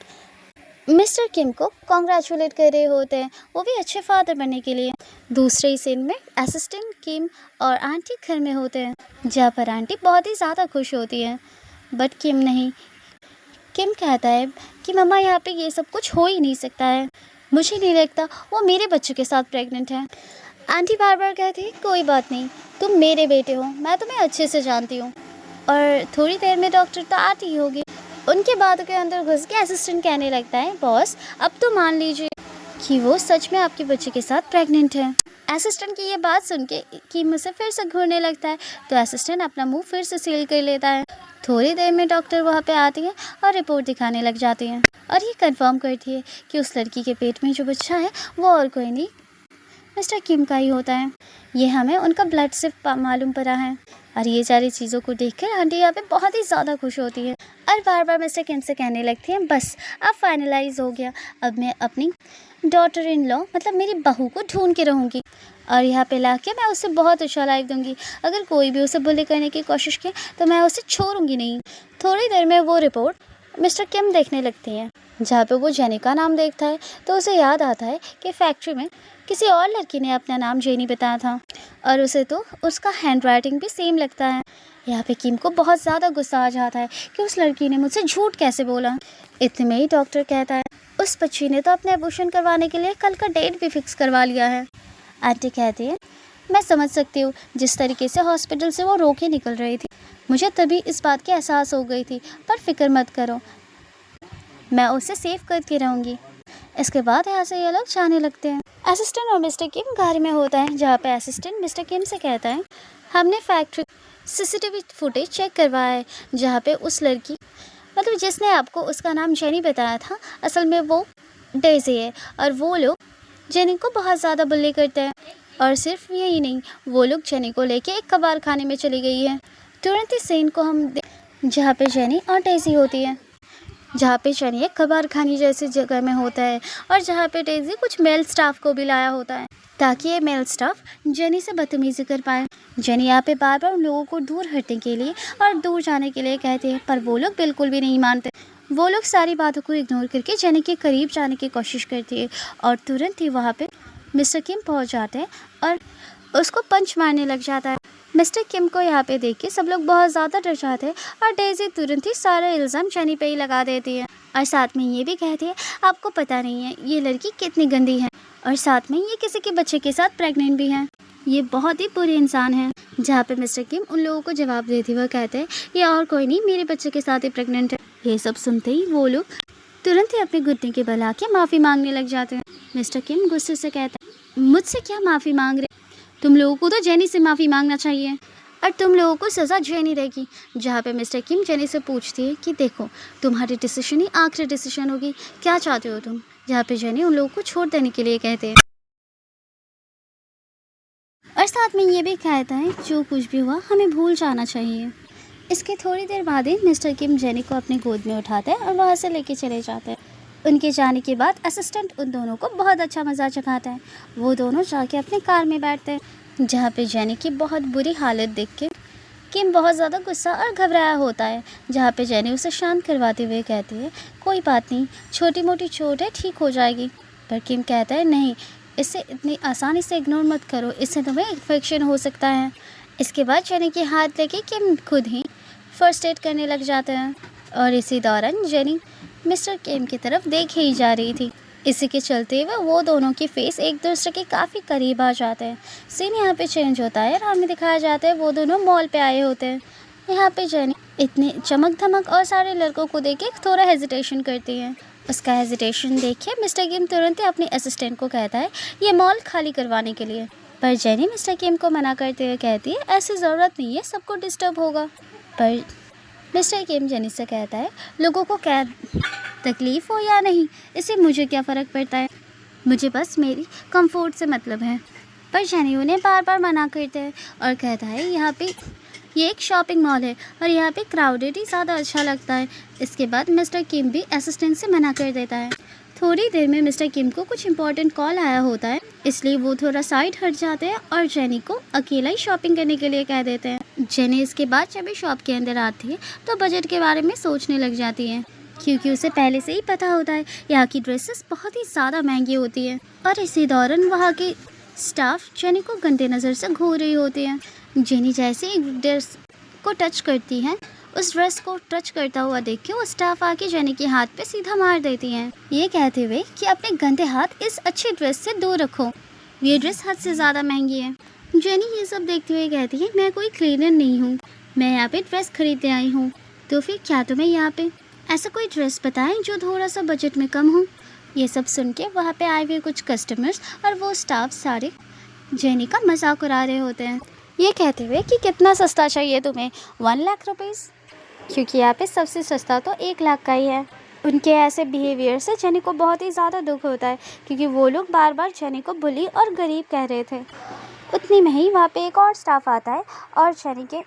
मिस्टर किम को कॉन्ग्रेचुलेट कर रहे होते हैं, वो भी अच्छे फादर बनने के लिए। दूसरे ही सीन में असिस्टेंट किम और आंटी घर में होते हैं जहाँ पर आंटी बहुत ही ज़्यादा खुश होती है बट किम नहीं। किम कहता है कि मम्मा यहाँ पे ये सब कुछ हो ही नहीं सकता है, मुझे नहीं लगता वो मेरे बच्चे के साथ प्रेग्नेंट है। आंटी बार बार कहती है कोई बात नहीं, तुम मेरे बेटे हो, मैं तुम्हें अच्छे से जानती हूँ। और थोड़ी देर में डॉक्टर तो आती ही होगी। उनके बातों के अंदर घुस के असिस्टेंट कहने लगता है बॉस अब तो मान लीजिए कि वो सच में आपके बच्चे के साथ प्रेग्नेंट है। असिस्टेंट की ये बात सुन के किम उसे फिर से घूरने लगता है तो असिस्टेंट अपना मुंह फिर से सील कर लेता है। थोड़ी देर में डॉक्टर वहाँ पे आती है और रिपोर्ट दिखाने लग जाती है और ये कंफर्म करती है कि उस लड़की के पेट में जो बच्चा है वो और कोई नहीं मिस्टर किम का ही होता है। ये हमें उनका ब्लड से मालूम पड़ा है। और ये सारी चीज़ों को देखकर आंटी यहाँ पे बहुत ही ज़्यादा खुश होती है और बार बार मिस्टर किम से कहने लगती हैं बस अब फाइनलाइज हो गया, अब मैं अपनी डॉटर इन लॉ मतलब मेरी बहू को ढूंढ के रहूँगी और यहाँ पे ला के मैं उसे बहुत अच्छा लाइफ दूँगी। अगर कोई भी उसे बुली करने की कोशिश की तो मैं उसे छोड़ूंगी नहीं। थोड़ी देर में वो रिपोर्ट मिस्टर किम देखने लगती हैं जहाँ पे वो जेनी का नाम देखता है तो उसे याद आता है कि फैक्ट्री में किसी और लड़की ने अपना नाम जेनी बताया था और उसे तो उसका हैंडराइटिंग भी सेम लगता है। यहाँ पे किम को बहुत ज़्यादा गुस्सा आ जाता है कि उस लड़की ने मुझसे झूठ कैसे बोला। इतने में ही डॉक्टर कहता है उस बच्ची ने तो अपने एबॉर्शन करवाने के लिए कल का डेट भी फिक्स करवा लिया है। आंटी कहती है मैं समझ सकती हूँ जिस तरीके से हॉस्पिटल से वो रो के निकल रही थी, मुझे तभी इस बात की एहसास हो गई थी, पर फिक्र मत करो मैं उसे सेव करके रहूँगी। इसके बाद यहाँ से ये लोग जाने लगते हैं। असिस्टेंट और मिस्टर किम गाड़ी में होता है जहाँ पे असिस्टेंट मिस्टर किम से कहता है हमने फैक्ट्री सीसीटीवी फुटेज चेक करवाया है जहाँ पे उस लड़की मतलब जिसने आपको उसका नाम जेनी बताया था, असल में वो डेज़ी है। और वो लोग जेनी को बहुत ज़्यादा बुली करते हैं। और सिर्फ यही नहीं, वो लोग जेनी को लेके एक कबाड़ खाने में चली गई है। तुरंत इस सीन को हम जहाँ पे जेनी और डेज़ी होती है, जहाँ पे जेनी एक कबाड़ खाने जैसी जगह में होता है और जहाँ पे डेज़ी कुछ मेल स्टाफ को भी लाया होता है ताकि ये मेल स्टाफ जेनी से बदतमीजी कर पाए। जेनी यहाँ पे बार बार उन लोगों को दूर हटने के लिए और दूर जाने के लिए कहते हैं, पर वो लोग बिल्कुल भी नहीं मानते। वो लोग सारी बातों को इग्नोर करके जेनी के करीब जाने की कोशिश करती है और तुरंत ही वहाँ पे मिस्टर किम पहुँच जाते हैं और उसको पंच मारने लग जाता है। मिस्टर किम को यहाँ पे देख के सब लोग बहुत ज़्यादा डर जाते हैं और डेज़ी तुरंत ही सारा इल्ज़ाम जेनी पे ही लगा देती है और साथ में ये भी कहती है, आपको पता नहीं है ये लड़की कितनी गंदी है और साथ में ये किसी के बच्चे के साथ प्रेग्नेंट भी है, ये बहुत ही बुरे इंसान है। जहाँ पे मिस्टर किम उन लोगों को जवाब देती हुए कहते हैं, ये और कोई नहीं मेरे बच्चे के साथ ही प्रेग्नेंट है। ये सब सुनते ही वो लोग तुरंत ही अपने घुटने के बल आके माफ़ी मांगने लग जाते हैं। मिस्टर किम गुस्से से कहता है, मुझसे क्या माफ़ी मांग रहे, तुम लोगों को तो जेनी से माफ़ी मांगना चाहिए और तुम लोगों को सज़ा जेनी रहेगी। जहाँ पे मिस्टर किम जेनी से पूछती है कि देखो तुम्हारी डिसीजन ही आखिरी डिसीजन होगी, क्या चाहते हो तुम। जहाँ पे जेनी उन लोगों को छोड़ देने के लिए कहते हैं और साथ में ये भी कहता है, जो कुछ भी हुआ हमें भूल जाना चाहिए। इसके थोड़ी देर बाद ही मिस्टर किम जेनी को अपनी गोद में उठाते हैं और वहाँ से लेके चले जाते हैं। उनके जाने के बाद असिस्टेंट उन दोनों को बहुत अच्छा मज़ा चखाता है। वो दोनों जाके अपने कार में बैठते हैं जहाँ पे जेनी की बहुत बुरी हालत देख के किम बहुत ज़्यादा गुस्सा और घबराया होता है। जहाँ पे जेनी उसे शांत करवाते हुए कहती है, कोई बात नहीं, छोटी मोटी चोट है, ठीक हो जाएगी। पर किम कहता है, नहीं, इसे इतनी आसानी से इग्नोर मत करो, इससे तुम्हें इन्फेक्शन हो सकता है। इसके बाद जेनी के हाथ लेके किम खुद ही फर्स्ट एड करने लग जाते हैं और इसी दौरान जेनी मिस्टर किम की तरफ देख ही जा रही थी। इसी के चलते हुए वो दोनों की फेस एक दूसरे के काफ़ी करीब आ जाते हैं। सीन यहाँ पे चेंज होता है और हमें दिखाया जाता है वो दोनों मॉल पे आए होते हैं। यहाँ पे जेनी इतने चमक धमक और सारे लड़कों को देख के थोड़ा हेजिटेशन करती है। उसका हेजिटेशन देख के मिस्टर किम तुरंत ही अपने असिस्टेंट को कहता है ये मॉल खाली करवाने के लिए। पर जेनी मिस्टर किम को मना करते हुए कहती है, ऐसी ज़रूरत नहीं है, सबको डिस्टर्ब होगा। पर मिस्टर किम जेनी से कहता है, लोगों को क्या तकलीफ़ हो या नहीं, इससे मुझे क्या फ़र्क पड़ता है, मुझे बस मेरी कंफर्ट से मतलब है। पर जेनी उन्हें बार बार मना करते हैं और कहता है, यहाँ पे ये एक शॉपिंग मॉल है और यहाँ पे क्राउडेड ही ज़्यादा अच्छा लगता है। इसके बाद मिस्टर किम भी असिस्टेंट से मना कर देता है। थोड़ी देर में मिस्टर किम को कुछ इंपॉर्टेंट कॉल आया होता है, इसलिए वो थोड़ा साइड हट जाते हैं और जेनी को अकेला ही शॉपिंग करने के लिए कह देते हैं। जेनी इसके बाद जब भी शॉप के अंदर आती है तो बजट के बारे में सोचने लग जाती है, क्योंकि उसे पहले से ही पता होता है यहाँ की ड्रेसेस बहुत ही ज़्यादा महंगी होती है। और इसी दौरान वहाँ के स्टाफ जेनी को गंदे नज़र से घूर रही होती है। जेनी जैसे ही ड्रेस को टच करती है, उस ड्रेस को टच करता हुआ देख के वो स्टाफ आके जेनी के हाथ पे सीधा मार देती हैं, ये कहते हुए कि अपने गंदे हाथ इस अच्छी ड्रेस से दूर रखो, ये ड्रेस हद से ज़्यादा महंगी है। जेनी ये सब देखते हुए कहती है, मैं कोई क्लीनर नहीं हूँ, मैं यहाँ पे ड्रेस खरीदने आई हूँ, तो फिर क्या तुम्हें यहाँ पे ऐसा कोई ड्रेस बताएं जो थोड़ा सा बजट में कम हो। ये सब सुन के वहाँ पे आए हुए कुछ कस्टमर्स और वो स्टाफ सारे जेनी का मजाक उड़ा रहे होते हैं, ये कहते हुए कि कितना सस्ता चाहिए तुम्हें, 1 लाख रुपीज़, क्योंकि यहाँ पे सबसे सस्ता तो 1 लाख का ही है। उनके ऐसे बिहेवियर से जेनी को बहुत ही ज़्यादा दुख होता है, क्योंकि वो लोग बार बार जेनी को बुली और गरीब कह रहे थे। उतनी में ही वहाँ पे एक और स्टाफ आता है और जेनी के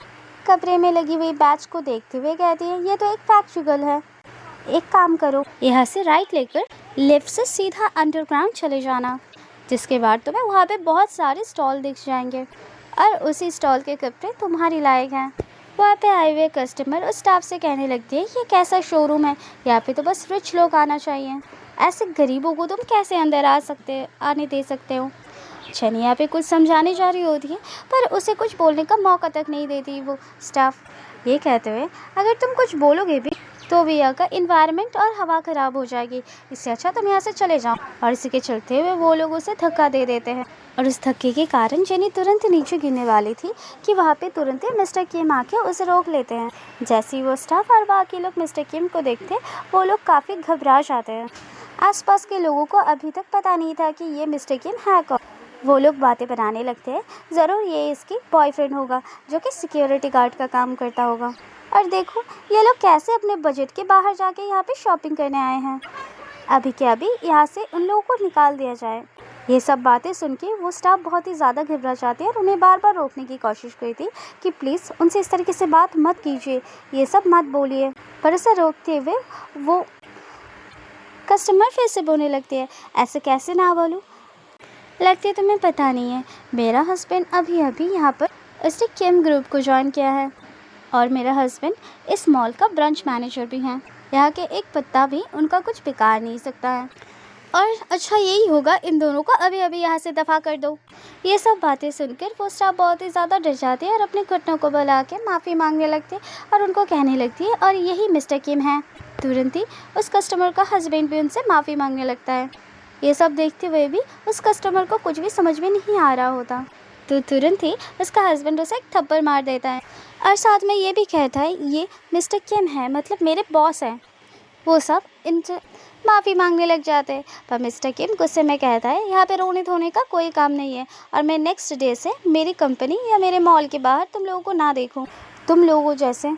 कमरे में लगी हुई बैच को देखते हुए कहती है, ये तो एक फैक्ट्री गर्ल है, एक काम करो, यहाँ से राइट लेकर लेफ्ट से सीधा अंडरग्राउंड चले जाना, जिसके बाद तुम्हें वहाँ पे बहुत सारे स्टॉल दिख जाएंगे और उसी स्टॉल के कपड़े तुम्हारी लायक हैं। वहाँ पे आए हुए कस्टमर उस स्टाफ से कहने लगती है, ये कैसा शोरूम है, यहाँ पे तो बस रिच लोग आना चाहिए, ऐसे गरीबों को तुम कैसे अंदर आने दे सकते हो। जेनी यहाँ पे कुछ समझाने जा रही होती है, पर उसे कुछ बोलने का मौका तक नहीं देती वो स्टाफ, ये कहते हुए, अगर तुम कुछ बोलोगे भी तो भी यहाँ का इन्वायरमेंट और हवा ख़राब हो जाएगी, इससे अच्छा तुम यहाँ से चले जाओ। और इसी के चलते हुए वो लोग उसे धक्का दे देते हैं और उस धक्के के कारण जेनी तुरंत नीचे गिरने वाली थी कि वहाँ पे तुरंत ही मिस्टर किम आके उसे रोक लेते हैं। जैसे ही वो स्टाफ और बाकी लोग मिस्टर किम को देखते वो लोग काफ़ी घबरा जाते हैं। आसपास के लोगों को अभी तक पता नहीं था कि ये मिस्टर किम है कौन। वो लोग बातें बनाने लगते हैं, ज़रूर ये इसकी बॉयफ्रेंड होगा जो कि सिक्योरिटी गार्ड का काम करता होगा। और देखो ये लोग कैसे अपने बजट के बाहर जाके यहाँ पे शॉपिंग करने आए हैं, अभी के अभी यहाँ से उन लोगों को निकाल दिया जाए। ये सब बातें सुन के वो स्टाफ बहुत ही ज़्यादा घबरा जाती है और उन्हें बार बार रोकने की कोशिश करती कि प्लीज़ उनसे इस तरीके से बात मत कीजिए, ये सब मत बोलिए। पर उसे रोकते हुए वो कस्टमर फिर से बोलने लगती है, ऐसे कैसे ना बोलूँ, लगती है तुम्हें पता नहीं है, मेरा हस्बैंड अभी अभी यहाँ पर उसने किम ग्रुप को ज्वाइन किया है और मेरा हस्बैंड इस मॉल का ब्रांच मैनेजर भी है। यहाँ के एक पत्ता भी उनका कुछ बिगाड़ नहीं सकता है और अच्छा यही होगा, इन दोनों को अभी अभी यहाँ से दफ़ा कर दो। ये सब बातें सुनकर वो स्टाफ बहुत ही ज़्यादा डर जाती है और अपने घुटनों को बुला के माफ़ी मांगने लगती है और उनको कहने लगती है, और यही मिस्टर किम है। तुरंत ही उस कस्टमर का हस्बैंड भी उनसे माफ़ी मांगने लगता है। ये सब देखते हुए भी उस कस्टमर को कुछ भी समझ में नहीं आ रहा होता, तो तुरंत ही उसका हस्बैंड उसे एक थप्पड़ मार देता है और साथ में ये भी कहता है, ये मिस्टर किम है, मतलब मेरे बॉस हैं। वो सब इनसे माफ़ी मांगने लग जाते हैं, पर मिस्टर किम गुस्से में कहता है, यहाँ पे रोने धोने का कोई काम नहीं है और मैं नेक्स्ट डे से मेरी कंपनी या मेरे मॉल के बाहर तुम लोगों को ना देखूँ। तुम लोगों जैसे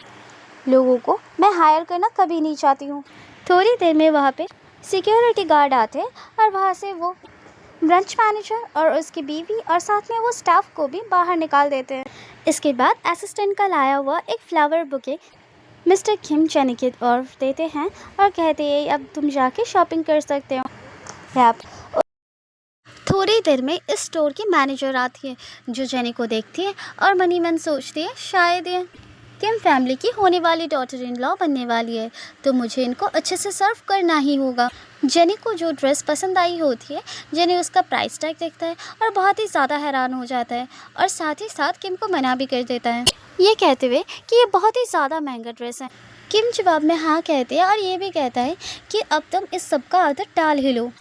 लोगों को मैं हायर करना कभी नहीं चाहती हूँ। थोड़ी देर में वहाँ पे सिक्योरिटी गार्ड आते हैं और वहाँ से वो ब्रांच मैनेजर और उसकी बीवी और साथ में वो स्टाफ को भी बाहर निकाल देते हैं। इसके बाद असिस्टेंट का लाया हुआ एक फ्लावर बुके मिस्टर किम जेनी की ओर देते हैं और कहते हैं, अब तुम जाके शॉपिंग कर सकते हो। आप थोड़ी देर में इस स्टोर की मैनेजर आती है जो जेनी को देखती है और मनी मन सोचती है, शायद ये किम फैमिली की होने वाली डॉटर इन लॉ बनने वाली है, तो मुझे इनको अच्छे से सर्व करना ही होगा। जेनी को जो ड्रेस पसंद आई होती है, जेनी उसका प्राइस टैग देखता है और बहुत ही ज़्यादा हैरान हो जाता है और साथ ही साथ किम को मना भी कर देता है, ये कहते हुए कि ये बहुत ही ज़्यादा महंगा ड्रेस है। किम जवाब में हाँ कहते हैं और ये भी कहता है कि अब तुम इस सब का आदत टाल ही लो।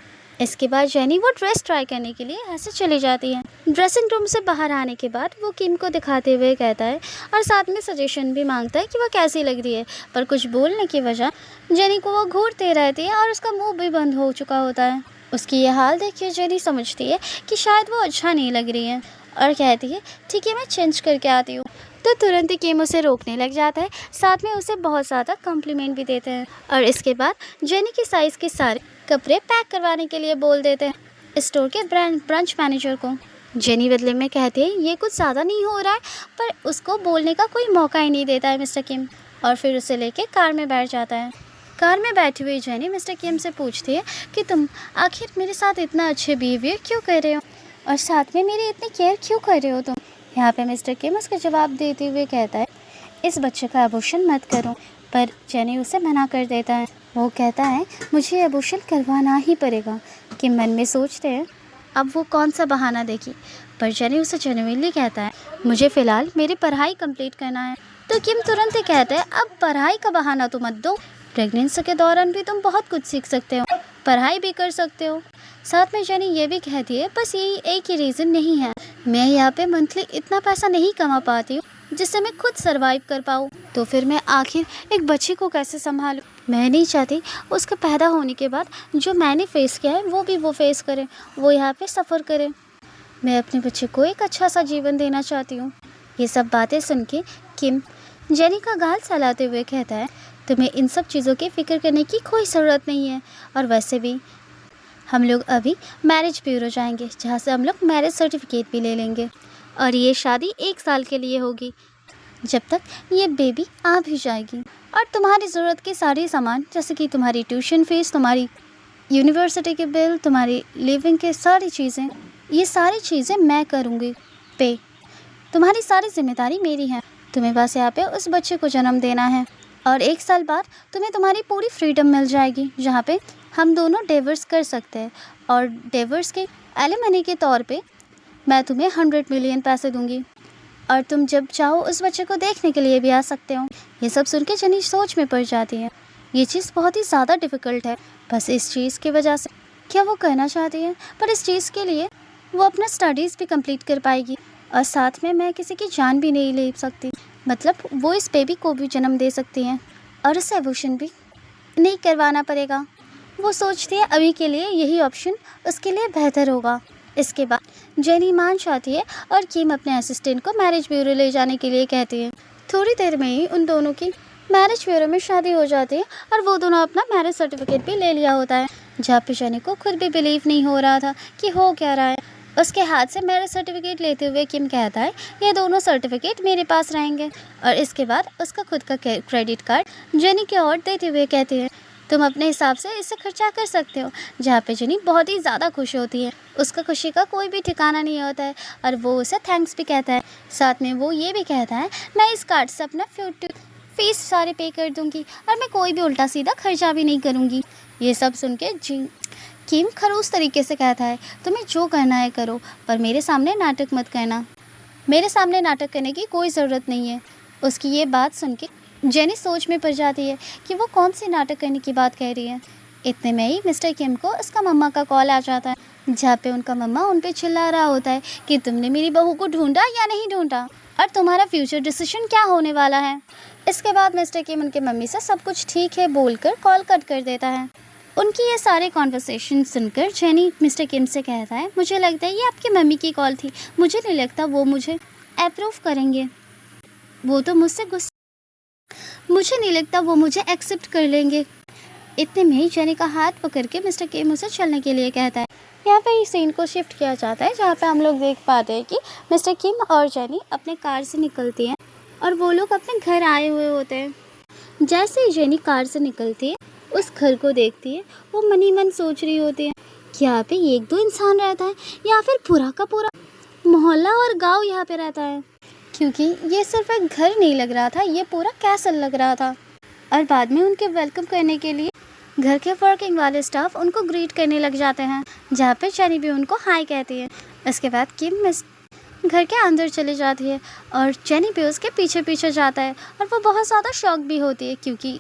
इसके बाद जेनी वो ड्रेस ट्राई करने के लिए ऐसे चली जाती है। ड्रेसिंग रूम से बाहर आने के बाद वो किम को दिखाते हुए कहता है और साथ में सजेशन भी मांगता है कि वह कैसी लग रही है, पर कुछ बोलने की वजह जेनी को वो घूरते रहती है और उसका मुंह भी बंद हो चुका होता है। उसकी ये हाल देखिए जेनी समझती है कि शायद वो अच्छा नहीं लग रही है और कहती है, ठीक है मैं चेंज करके आती हूँ। तो तुरंत ही किम उसे रोकने लग जाता है, साथ में उसे बहुत ज़्यादा कॉम्प्लीमेंट भी देते हैं और इसके बाद जेनी की साइज़ के सारे कपड़े पैक करवाने के लिए बोल देते हैं स्टोर के ब्रांच मैनेजर को। जेनी बदले में कहती है, ये कुछ ज़्यादा नहीं हो रहा है, पर उसको बोलने का कोई मौका ही नहीं देता है मिस्टर किम और फिर उसे लेके कार में बैठ जाता है। कार में बैठी हुई जेनी मिस्टर किम से पूछती है कि तुम आखिर मेरे साथ इतना अच्छे बिहेवियर क्यों कर रहे हो और साथ में मेरी इतनी केयर क्यों कर रहे हो तुम। यहाँ पे मिस्टर किम उसका जवाब देते हुए कहता है, इस बच्चे का अबॉर्शन मत करो, पर जेनी उसे मना कर देता है। वो कहता है, मुझे अबॉर्शन करवाना ही पड़ेगा। किम मन में सोचते हैं अब वो कौन सा बहाना देगी, पर जेनी उसे जेन्युइनली कहता है, मुझे फ़िलहाल मेरी पढ़ाई कंप्लीट करना है। तो किम तुरंत ही कहता है, अब पढ़ाई का बहाना तो मत दो, प्रेगनेंसी के दौरान भी तुम बहुत कुछ सीख सकते हो, पढ़ाई भी कर सकते हो। साथ में जेनी ये भी कहती है, बस यही एक ही रीज़न नहीं है, मैं यहाँ पे मंथली इतना पैसा नहीं कमा पाती हूँ जिससे मैं खुद सरवाइव कर पाऊँ, तो फिर मैं आखिर एक बच्चे को कैसे संभालूँ। मैं नहीं चाहती उसके पैदा होने के बाद जो मैंने फेस किया है वो भी वो फेस करे, वो यहाँ पे सफ़र करे। मैं अपने बच्चे को एक अच्छा सा जीवन देना चाहती हूँ। ये सब बातें सुन के किम जेनी का गाल सहलाते हुए कहता है, तुम्हें इन सब चीज़ों की फ़िक्र करने की कोई ज़रूरत नहीं है, और वैसे भी हम लोग अभी मैरिज ब्यूरो जाएंगे जहाँ से हम लोग मैरिज सर्टिफिकेट भी ले लेंगे और ये शादी 1 साल के लिए होगी, जब तक ये बेबी आ भी जाएगी। और तुम्हारी ज़रूरत के सारे सामान जैसे कि तुम्हारी ट्यूशन फीस, तुम्हारी यूनिवर्सिटी के बिल, तुम्हारी लिविंग के सारी चीज़ें, ये सारी चीज़ें मैं करूँगी पे। तुम्हारी सारी जिम्मेदारी मेरी है। तुम्हें बस यहाँ पे उस बच्चे को जन्म देना है और 1 साल बाद तुम्हें तुम्हारी पूरी फ्रीडम मिल जाएगी जहाँ पे हम दोनों डिवोर्स कर सकते हैं और डिवोर्स के एलिमनी के तौर पे मैं तुम्हें 100 मिलियन पैसे दूंगी और तुम जब चाहो उस बच्चे को देखने के लिए भी आ सकते हो। ये सब सुन के जेनी सोच में पड़ जाती है, ये चीज़ बहुत ही ज़्यादा डिफ़िकल्ट है, बस इस चीज़ की वजह से क्या वो करना चाहती है, पर इस चीज़ के लिए वो अपना स्टडीज़ भी कंप्लीट कर पाएगी और साथ में मैं किसी की जान भी नहीं ले सकती, मतलब वो इस बेबी को भी जन्म दे सकती हैं और उसे एबॉर्शन भी नहीं करवाना पड़ेगा। वो सोचती है अभी के लिए यही ऑप्शन उसके लिए बेहतर होगा। इसके बाद जेनी मान जाती है और किम अपने असिस्टेंट को मैरिज ब्यूरो ले जाने के लिए कहती है। थोड़ी देर में ही उन दोनों की मैरिज ब्यूरो में शादी हो जाती है और वो दोनों अपना मैरिज सर्टिफिकेट भी ले लिया होता है, जहाँ पे जेनी को खुद भी बिलीव नहीं हो रहा था कि हो क्या रहा है। उसके हाथ से मैरिज सर्टिफिकेट लेते हुए किम कहता है, ये दोनों सर्टिफिकेट मेरे पास रहेंगे। और इसके बाद उसका खुद का क्रेडिट कार्ड जेनी की ओर देते हुए कहती है, तुम अपने हिसाब से इसे खर्चा कर सकते हो। जहाँ पे जेनी बहुत ही ज़्यादा खुश होती है, उसका खुशी का कोई भी ठिकाना नहीं होता है और वो उसे थैंक्स भी कहता है। साथ में वो ये भी कहता है, मैं इस कार्ड से अपना फीस सारे पे कर दूंगी और मैं कोई भी उल्टा सीधा खर्चा भी नहीं करूंगी। ये सब सुन के किम खरूस तरीके से कहता है, तुम्हें जो करना है करो, पर मेरे सामने नाटक मत करना। मेरे सामने नाटक करने की कोई ज़रूरत नहीं है। उसकी ये बात सुन के जेनी सोच में पड़ जाती है कि वो कौन सी नाटक करने की बात कह रही है। इतने में ही मिस्टर किम को उसका मम्मा का कॉल आ जाता है, जहाँ पे उनका मम्मा उन पे चिल्ला रहा होता है कि तुमने मेरी बहू को ढूंढा या नहीं ढूंढा और तुम्हारा फ्यूचर डिसीजन क्या होने वाला है। इसके बाद मिस्टर किम उनके मम्मी से सब कुछ ठीक है बोलकर कॉल कट कर देता है। उनकी ये सारे कॉन्वर्सेशन सुनकर जेनी मिस्टर किम से कहता है, मुझे लगता है ये आपकी मम्मी की कॉल थी, मुझे नहीं लगता वो मुझे अप्रूव करेंगे, वो तो मुझे नहीं लगता वो मुझे एक्सेप्ट कर लेंगे। इतने में ही जेनी का हाथ पकड़ के मिस्टर किम उसे चलने के लिए कहता है। यहाँ पे इस सीन को शिफ्ट किया जाता है, जहाँ पे हम लोग देख पाते हैं कि मिस्टर किम और जेनी अपने कार से निकलती हैं और वो लोग अपने घर आए हुए होते हैं। जैसे ही जेनी कार से निकलती है, उस घर को देखती है, वो मन ही मन सोच रही होती है कि यहाँ पे एक दो इंसान रहता है या फिर पूरा का पूरा मोहल्ला और गांव यहाँ पे रहता है, क्योंकि ये सिर्फ एक घर नहीं लग रहा था, ये पूरा कैसल लग रहा था। और बाद में उनके वेलकम करने के लिए घर के वर्किंग वाले स्टाफ उनको ग्रीट करने लग जाते हैं, जहाँ पे जेनी भी उनको हाय कहती है। इसके बाद किम घर के अंदर चली जाती है और जेनी भी उसके पीछे पीछे जाता है और वो बहुत ज़्यादा शॉक भी होती है, क्योंकि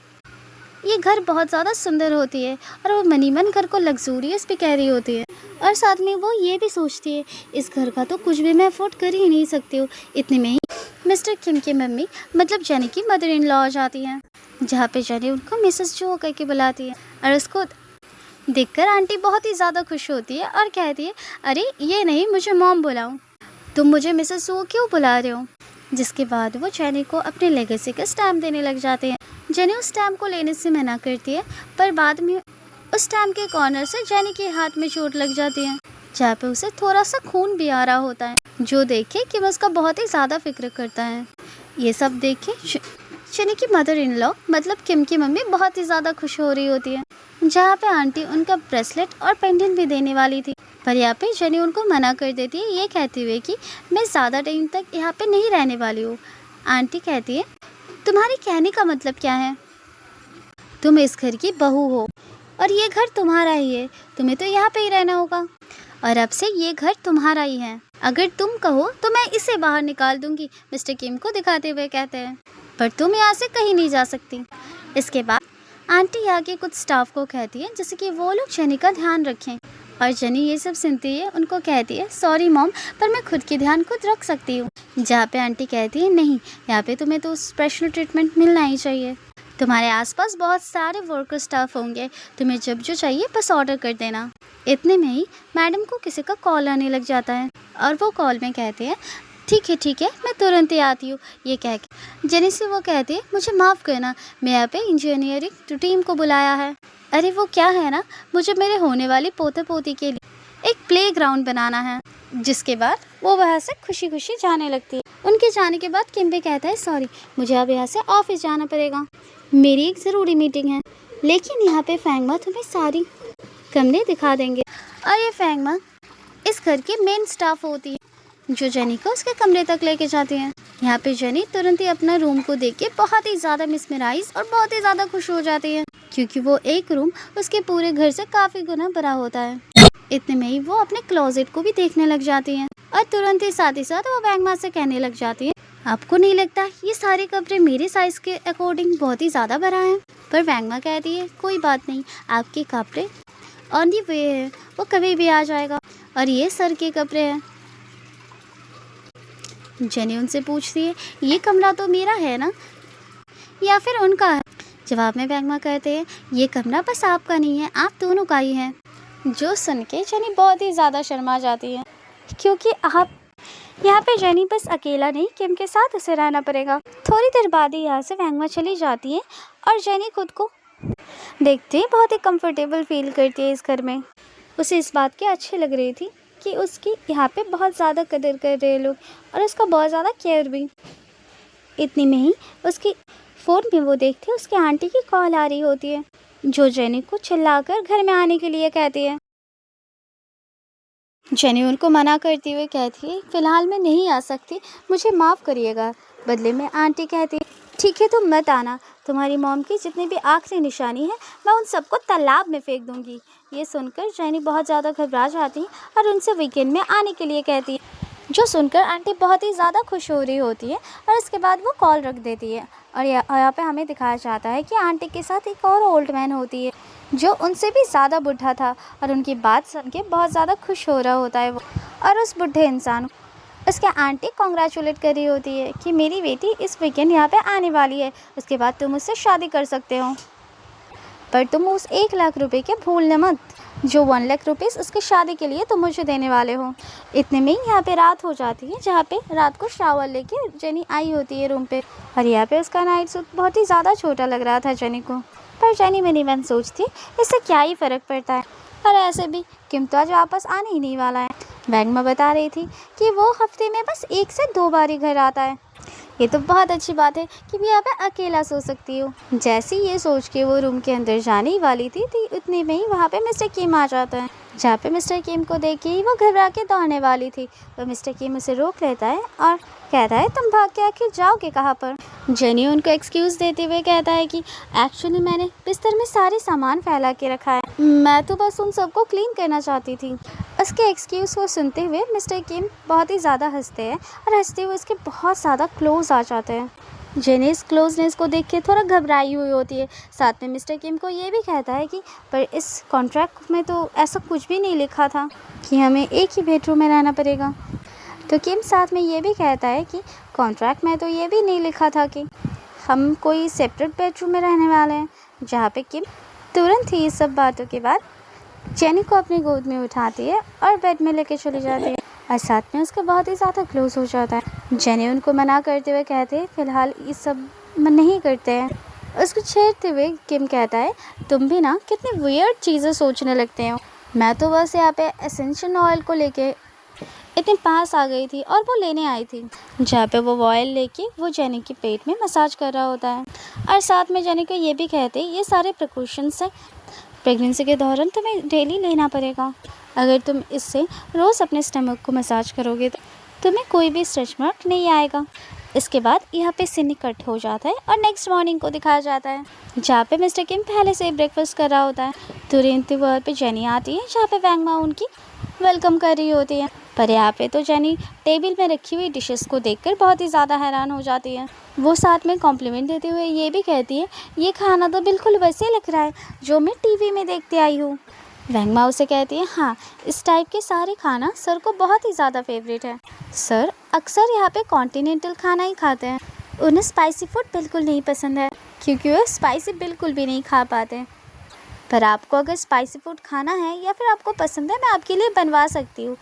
ये घर बहुत ज़्यादा सुंदर होती है और वो मनी मन घर को लग्जूरियस भी कह रही होती है। और साथ में वो ये भी सोचती है, इस घर का तो कुछ भी मैं अफोर्ड कर ही नहीं सकती हूँ। इतने में ही मिस्टर किम की मम्मी मतलब जेनी की मदर इन लॉ आ जाती हैं, जहाँ पे जेनी उनको मिसेस जो करके बुलाती है और उसको देखकर आंटी बहुत ही ज़्यादा खुश होती है और कहती है, अरे ये नहीं, मुझे मॉम बुलाऊं, तुम मुझे मिसेस वो क्यों बुला रहे हो। जिसके बाद वो जेनी को अपने लेगेसी का स्टैम्प देने लग जाते हैं। जेनी उस स्टैम्प को लेने से मना करती है, पर बाद में उस स्टैम्प के कॉर्नर से जेनी के हाथ में चोट लग जाती है, जहाँ पे उसे थोड़ा सा खून भी आ रहा होता है, जो देख के कि उसका बहुत ही ज़्यादा फिक्र करता है। ये सब देख के जेनी की मदर इन लॉ मतलब किम की मम्मी बहुत ही ज़्यादा खुश हो रही होती है, जहाँ पे आंटी उनका ब्रेसलेट और पेंडेंट भी देने वाली थी, पर यहाँ पे जेनी उनको मना कर देती है, ये कहते हुए कि मैं ज़्यादा टाइम तक यहाँ पे नहीं रहने वाली हूँ। आंटी कहती है, तुम्हारी कहने का मतलब क्या है, तुम इस घर की बहू हो और ये घर तुम्हारा ही है, तुम्हें तो यहाँ पे ही रहना होगा और अब से ये घर तुम्हारा ही है। अगर तुम कहो तो मैं इसे बाहर निकाल दूंगी, मिस्टर किम को दिखाते हुए कहते हैं, पर तुम यहाँ से कहीं नहीं जा सकती। इसके बाद आंटी आगे कुछ स्टाफ को कहती है जैसे कि वो लोग जेनी का ध्यान रखें, और जेनी ये सब सुनती है, उनको कहती है, सॉरी मॉम, पर मैं खुद की ध्यान खुद रख सकती हूँ। जहाँ पे आंटी कहती है, नहीं, यहाँ पे तुम्हें तो स्पेशल ट्रीटमेंट मिलना ही चाहिए, तुम्हारे आसपास बहुत सारे वर्कर स्टाफ होंगे, तुम्हें जब जो चाहिए बस ऑर्डर कर देना। इतने में ही मैडम को किसी का कॉल आने लग जाता है और वो कॉल में कहते हैं, ठीक है, मैं तुरंत ही आती हूँ। ये कह के जेनी से वो कहती है, मुझे माफ़ करना, मैं यहाँ पे इंजीनियरिंग टीम को बुलाया है। अरे वो क्या है ना, मुझे मेरे होने वाली पोते पोती के लिए एक प्लेग्राउंड बनाना है। जिसके बाद वो वहाँ से खुशी खुशी जाने लगती है। उनके जाने के बाद किम भी कहता है, सॉरी, मुझे अब यहाँ से ऑफिस जाना पड़ेगा, मेरी एक ज़रूरी मीटिंग है। लेकिन यहाँ पे फैंगमा तुम्हें सारी कमरे दिखा देंगे, और ये फैंगमा इस घर की मेन स्टाफ होती है, जो जेनी को उसके कमरे तक लेके जाती है। यहाँ पे जेनी तुरंत ही अपना रूम को देख के बहुत ही ज़्यादा मिसमराइज और बहुत ही ज़्यादा खुश हो जाती है, क्योंकि वो एक रूम उसके पूरे घर से काफ़ी गुना बड़ा होता है। इतने में ही वो अपने क्लोजेट को भी देखने लग जाती है और तुरंत ही साथ वो फैंगमा से कहने लग जाती है, आपको नहीं लगता ये सारे कपड़े मेरे साइज़ के अकॉर्डिंग बहुत ही ज़्यादा बड़ा है। पर फैंगमा कहती है, कोई बात नहीं, आपके कपड़े ऑन दी वे है, वो कभी भी आ जाएगा, और ये सर के कपड़े हैं। जेनी उनसे पूछती है, ये कमरा तो मेरा है ना या फिर उनका है। जवाब में फैंगमा कहते हैं, ये कमरा बस आपका नहीं है, आप दोनों का ही है। जो सुन के जेनी बहुत ही ज़्यादा शर्मा जाती है क्योंकि आप यहाँ पे जेनी बस अकेला नहीं, किम के साथ उसे रहना पड़ेगा। थोड़ी देर बाद ही यहाँ से वैंगमा चली जाती है और जेनी खुद को देखते ही बहुत ही कंफर्टेबल फील करती है इस घर में। उसे इस बात की अच्छी लग रही थी कि उसकी यहाँ पे बहुत ज़्यादा कदर कर रहे हैं लोग और उसका बहुत ज़्यादा केयर भी। इतनी में ही उसकी फ़ोन में वो देखती है उसकी आंटी की कॉल आ रही होती है, जो जेनी को चिल्लाकर घर में आने के लिए कहती है। जेनी उनको मना करती हुए कहती है, फ़िलहाल मैं नहीं आ सकती, मुझे माफ़ करिएगा। बदले में आंटी कहती है, ठीक है तुम मत आना, तुम्हारी मॉम की जितनी भी आखिरी निशानी है मैं उन सबको तालाब में फेंक दूंगी। ये सुनकर जेनी बहुत ज़्यादा घबरा जाती है और उनसे वीकेंड में आने के लिए कहती है, जो सुनकर आंटी बहुत ही ज़्यादा खुश हो रही होती है और इसके बाद वो कॉल रख देती है। और यहाँ पे हमें दिखाया जाता है कि आंटी के साथ एक और ओल्ड मैन होती है, जो उनसे भी ज़्यादा बूढ़ा था और उनकी बात सुन के बहुत ज़्यादा खुश हो रहा होता है वो। और उस बूढ़े इंसान उसके आंटी कॉन्ग्रेचुलेट कर रही होती है कि मेरी बेटी इस वीकेंड यहाँ पे आने वाली है, उसके बाद तुम उससे शादी कर सकते हो, पर तुम उस 1 लाख रुपए के भूलने मत, जो 1 लाख रुपीज़ उसकी शादी के लिए तुम मुझे देने वाले हो। इतने में ही यहाँ पे रात हो जाती है, जहाँ पे रात को शावर लेके जेनी आई होती है रूम पे। और यहाँ पे उसका नाइट सूट बहुत ही ज़्यादा छोटा लग रहा था जेनी को, पर जेनी मनी मन सोचती इससे क्या ही फ़र्क पड़ता है, और ऐसे भी किम तो आज वापस आने ही नहीं वाला है। वैंगमा बता रही थी कि वो हफ्ते में बस 1 से 2 बार ही घर आता है। ये तो बहुत अच्छी बात है कि मैं यहाँ पे अकेला सो सकती हूँ। जैसे ही ये सोच के वो रूम के अंदर जाने ही वाली थी उतने में ही वहाँ पे मिस्टर किम आ जाता है, जहाँ पे मिस्टर किम को देख के ही वो घबरा के दौड़ने वाली थी। तो मिस्टर किम उसे रोक लेता है और कहता है, तुम भाग के आखिर जाओगे कहाँ पर। जेनी उनको एक्सक्यूज़ देते हुए कहता है कि एक्चुअली मैंने बिस्तर में सारे सामान फैला के रखा है, मैं तो बस उन सबको क्लीन करना चाहती थी। उसके एक्सक्यूज़ को सुनते हुए मिस्टर किम बहुत ही ज़्यादा हंसते हैं और हंसते हुए उसके बहुत ज़्यादा क्लोज आ जाते हैं। जेनी इस क्लोजनेस को देख के थोड़ा घबराई हुई होती है। साथ में मिस्टर किम को ये भी कहता है कि पर इस कॉन्ट्रैक्ट में तो ऐसा कुछ भी नहीं लिखा था कि हमें एक ही बेडरूम में रहना पड़ेगा। तो किम साथ में ये भी कहता है कि कॉन्ट्रैक्ट में तो ये भी नहीं लिखा था कि हम कोई सेपरेट बेडरूम में रहने वाले हैं। जहाँ पे किम तुरंत ही इस सब बातों के बाद जेनी को अपनी गोद में उठाती है और बेड में लेके चली जाती है और साथ में उसके बहुत ही ज़्यादा क्लोज हो जाता है। जेनी उनको मना करते हुए कहते हैं, फ़िलहाल ये सब नहीं करते हैं। उसको छेड़ते हुए किम कहता है, तुम भी ना कितनी वियर्ड चीज़ें सोचने लगते हो, मैं तो बस यहाँ पे एसेंशियल ऑयल को लेके इतने पास आ गई थी और वो लेने आई थी। जहाँ पे वो ऑयल लेके वो जेनी के पेट में मसाज कर रहा होता है और साथ में जेनी को ये भी कहते हैं, ये सारे प्रिकॉशंस हैं, प्रेगनेंसी के दौरान तुम्हें डेली लेना पड़ेगा। अगर तुम इससे रोज़ अपने स्टमक को मसाज करोगे तो तुम्हें कोई भी स्ट्रेच मार्क नहीं आएगा। इसके बाद यहाँ पे सीन कट हो जाता है और नेक्स्ट मॉर्निंग को दिखाया जाता है, जहाँ पे मिस्टर किम पहले से ही ब्रेकफास्ट कर रहा होता है। तुरंत वहाँ पे जेनी आती है, जहाँ पे वैंगमा उनकी वेलकम कर रही होती है। पर यहाँ पे तो जेनी टेबल में रखी हुई डिशेस को देखकर बहुत ही ज़्यादा हैरान हो जाती है। वो साथ में कॉम्प्लीमेंट देते हुए ये भी कहती है, ये खाना तो बिल्कुल वैसे लग रहा है जो मैं टीवी में देखते आई हूँ। वैंगमा उसे कहती है, हाँ इस टाइप के सारे खाना सर को बहुत ही ज़्यादा फेवरेट है। सर अक्सर यहाँ पे कॉन्टिनेंटल खाना ही खाते हैं, उन्हें स्पाइसी फूड बिल्कुल नहीं पसंद है क्योंकि वो स्पाइसी बिल्कुल भी नहीं खा पाते। पर आपको अगर स्पाइसी फूड खाना है या फिर आपको पसंद है, मैं आपके लिए बनवा सकती हूँ।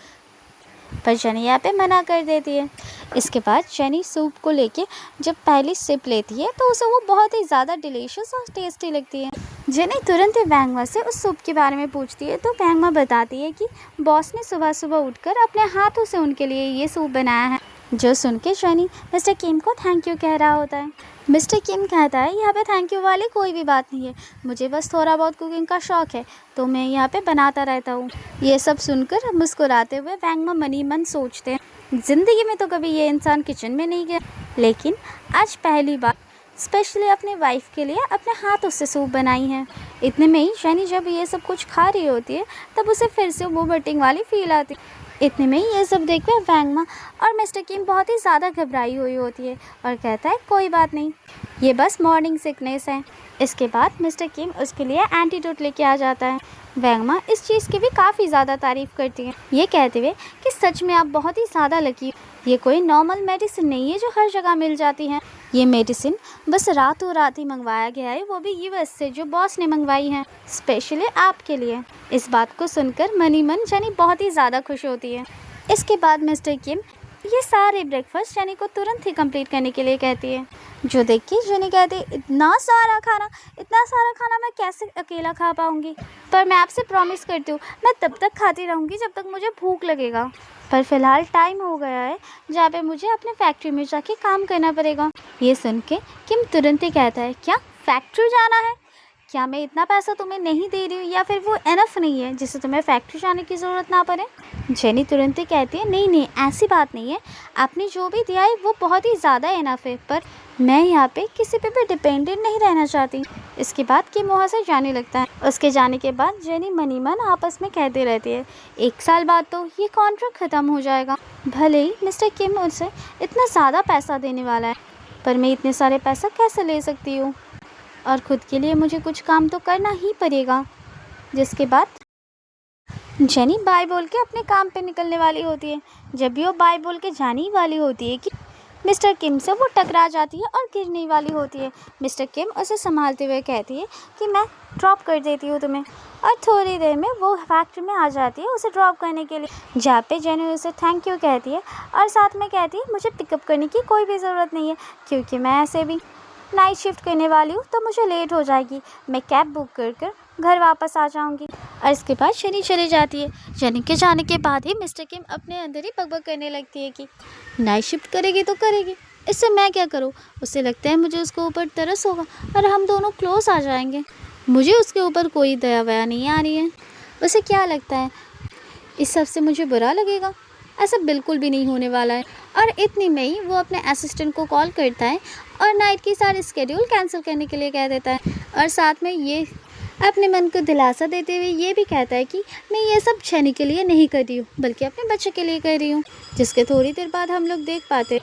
पर जेनी यहाँ पे मना कर देती है। इसके बाद जेनी सूप को लेके जब पहली सिप लेती है तो उसे वो बहुत ही ज़्यादा डिलीशियस और टेस्टी लगती है। जेनी तुरंत ही वैंगमा से उस सूप के बारे में पूछती है तो वैंगमा बताती है कि बॉस ने सुबह सुबह उठकर अपने हाथों से उनके लिए ये सूप बनाया है। जो सुन के जेनी मिस्टर किम को थैंक यू कह रहा होता है। मिस्टर किम कहता है, यहाँ पे थैंक यू वाली कोई भी बात नहीं है, मुझे बस थोड़ा बहुत कुकिंग का शौक़ है तो मैं यहाँ पे बनाता रहता हूँ। ये सब सुनकर मुस्कुराते हुए वैंगमा मनी मन सोचते हैं, ज़िंदगी में तो कभी ये इंसान किचन में नहीं गया, लेकिन आज पहली बार स्पेशली अपनी वाइफ के लिए अपने हाथों से सूप बनाई है। इतने में ही जेनी जब ये सब कुछ खा रही होती है तब उसे फिर से वो बटिंग वाली फील आती है। इतने में ही ये सब देखकर वैंगमा और मिस्टर किम बहुत ही ज़्यादा घबराई हुई होती है और कहता है, कोई बात नहीं, ये बस मॉर्निंग सिकनेस है। इसके बाद मिस्टर किम उसके लिए एंटीडोट लेके आ जाता है। वैंगमा इस चीज़ की भी काफ़ी ज़्यादा तारीफ़ करती है, ये कहते हुए कि सच में आप बहुत ही ज़्यादा लकी, ये कोई नॉर्मल मेडिसिन नहीं है जो हर जगह मिल जाती है। ये मेडिसिन बस रातों रात ही मंगवाया गया है, वो भी यूएस से, जो बॉस ने मंगवाई है स्पेशली आपके लिए। इस बात को सुनकर मनी मन जेनी बहुत ही ज़्यादा खुश होती है। इसके बाद मिस्टर किम ये सारे ब्रेकफास्ट जेनी को तुरंत ही कंप्लीट करने के लिए कहती है, जो देख के जेनी कहती है इतना सारा खाना मैं कैसे अकेला खा पाऊंगी, पर मैं आपसे प्रॉमिस करती हूँ मैं तब तक खाती रहूँगी जब तक मुझे भूख लगेगा। पर फिलहाल टाइम हो गया है जहाँ पे मुझे अपने फैक्ट्री में जाके काम करना पड़ेगा। ये सुन के किम तुरंत ही कहता है, क्या फैक्ट्री जाना है? क्या मैं इतना पैसा तुम्हें नहीं दे रही हूँ या फिर वो एनफ नहीं है जिससे तुम्हें फैक्ट्री जाने की ज़रूरत ना पड़े? जेनी तुरंत ही कहती है, नहीं ऐसी बात नहीं है, आपने जो भी दिया है वो बहुत ही ज़्यादा एनफ है, पर मैं यहाँ पे किसी पे भी डिपेंडेंट नहीं रहना चाहती। इसके बाद किम वहाँ से जाने लगता है। उसके जाने के बाद जेनी मनी मन आपस में कहती रहती है, 1 साल बाद तो ये कॉन्ट्रैक्ट ख़त्म हो जाएगा। भले ही मिस्टर किम मुझसे इतना ज़्यादा पैसा देने वाला है, पर मैं इतने सारे पैसा कैसे ले सकती हूँ, और ख़ुद के लिए मुझे कुछ काम तो करना ही पड़ेगा। जिसके बाद जेनी बाय बोल के अपने काम पे निकलने वाली होती है। जब भी वो बाय बोल के जाने ही वाली होती है कि मिस्टर किम से वो टकरा जाती है और गिरने वाली होती है। मिस्टर किम उसे संभालते हुए कहती है कि मैं ड्रॉप कर देती हूँ तुम्हें, और थोड़ी देर में वो फैक्ट्री में आ जाती है उसे ड्रॉप करने के लिए, जहाँ पे जेनी उसे थैंक यू कहती है और साथ में कहती है मुझे पिकअप करने की कोई भी ज़रूरत नहीं है, क्योंकि मैं ऐसे भी नाइट शिफ्ट करने वाली हूँ तो मुझे लेट हो जाएगी, मैं कैब बुक कर घर वापस आ जाऊँगी। और इसके बाद जेनी चली जाती है। जेनी के जाने के बाद ही मिस्टर किम अपने अंदर ही बकबक करने लगती है कि नाइट शिफ्ट करेगी तो करेगी, इससे मैं क्या करूँ। उसे लगता है मुझे उसके ऊपर तरस होगा और हम दोनों क्लोज आ जाएंगे। मुझे उसके ऊपर कोई दया वया नहीं आ रही है। उसे क्या लगता है इस सब से मुझे बुरा लगेगा? ऐसा बिल्कुल भी नहीं होने वाला है। और इतनी में ही वो अपने असिस्टेंट को कॉल करता है और नाइट की सारी स्केड्यूल कैंसिल करने के लिए कह देता है, और साथ में ये अपने मन को दिलासा देते हुए ये भी कहता है कि मैं ये सब जेनी के लिए नहीं कर रही हूँ बल्कि अपने बच्चे के लिए कर रही हूँ। जिसके थोड़ी देर बाद हम लोग देख पाते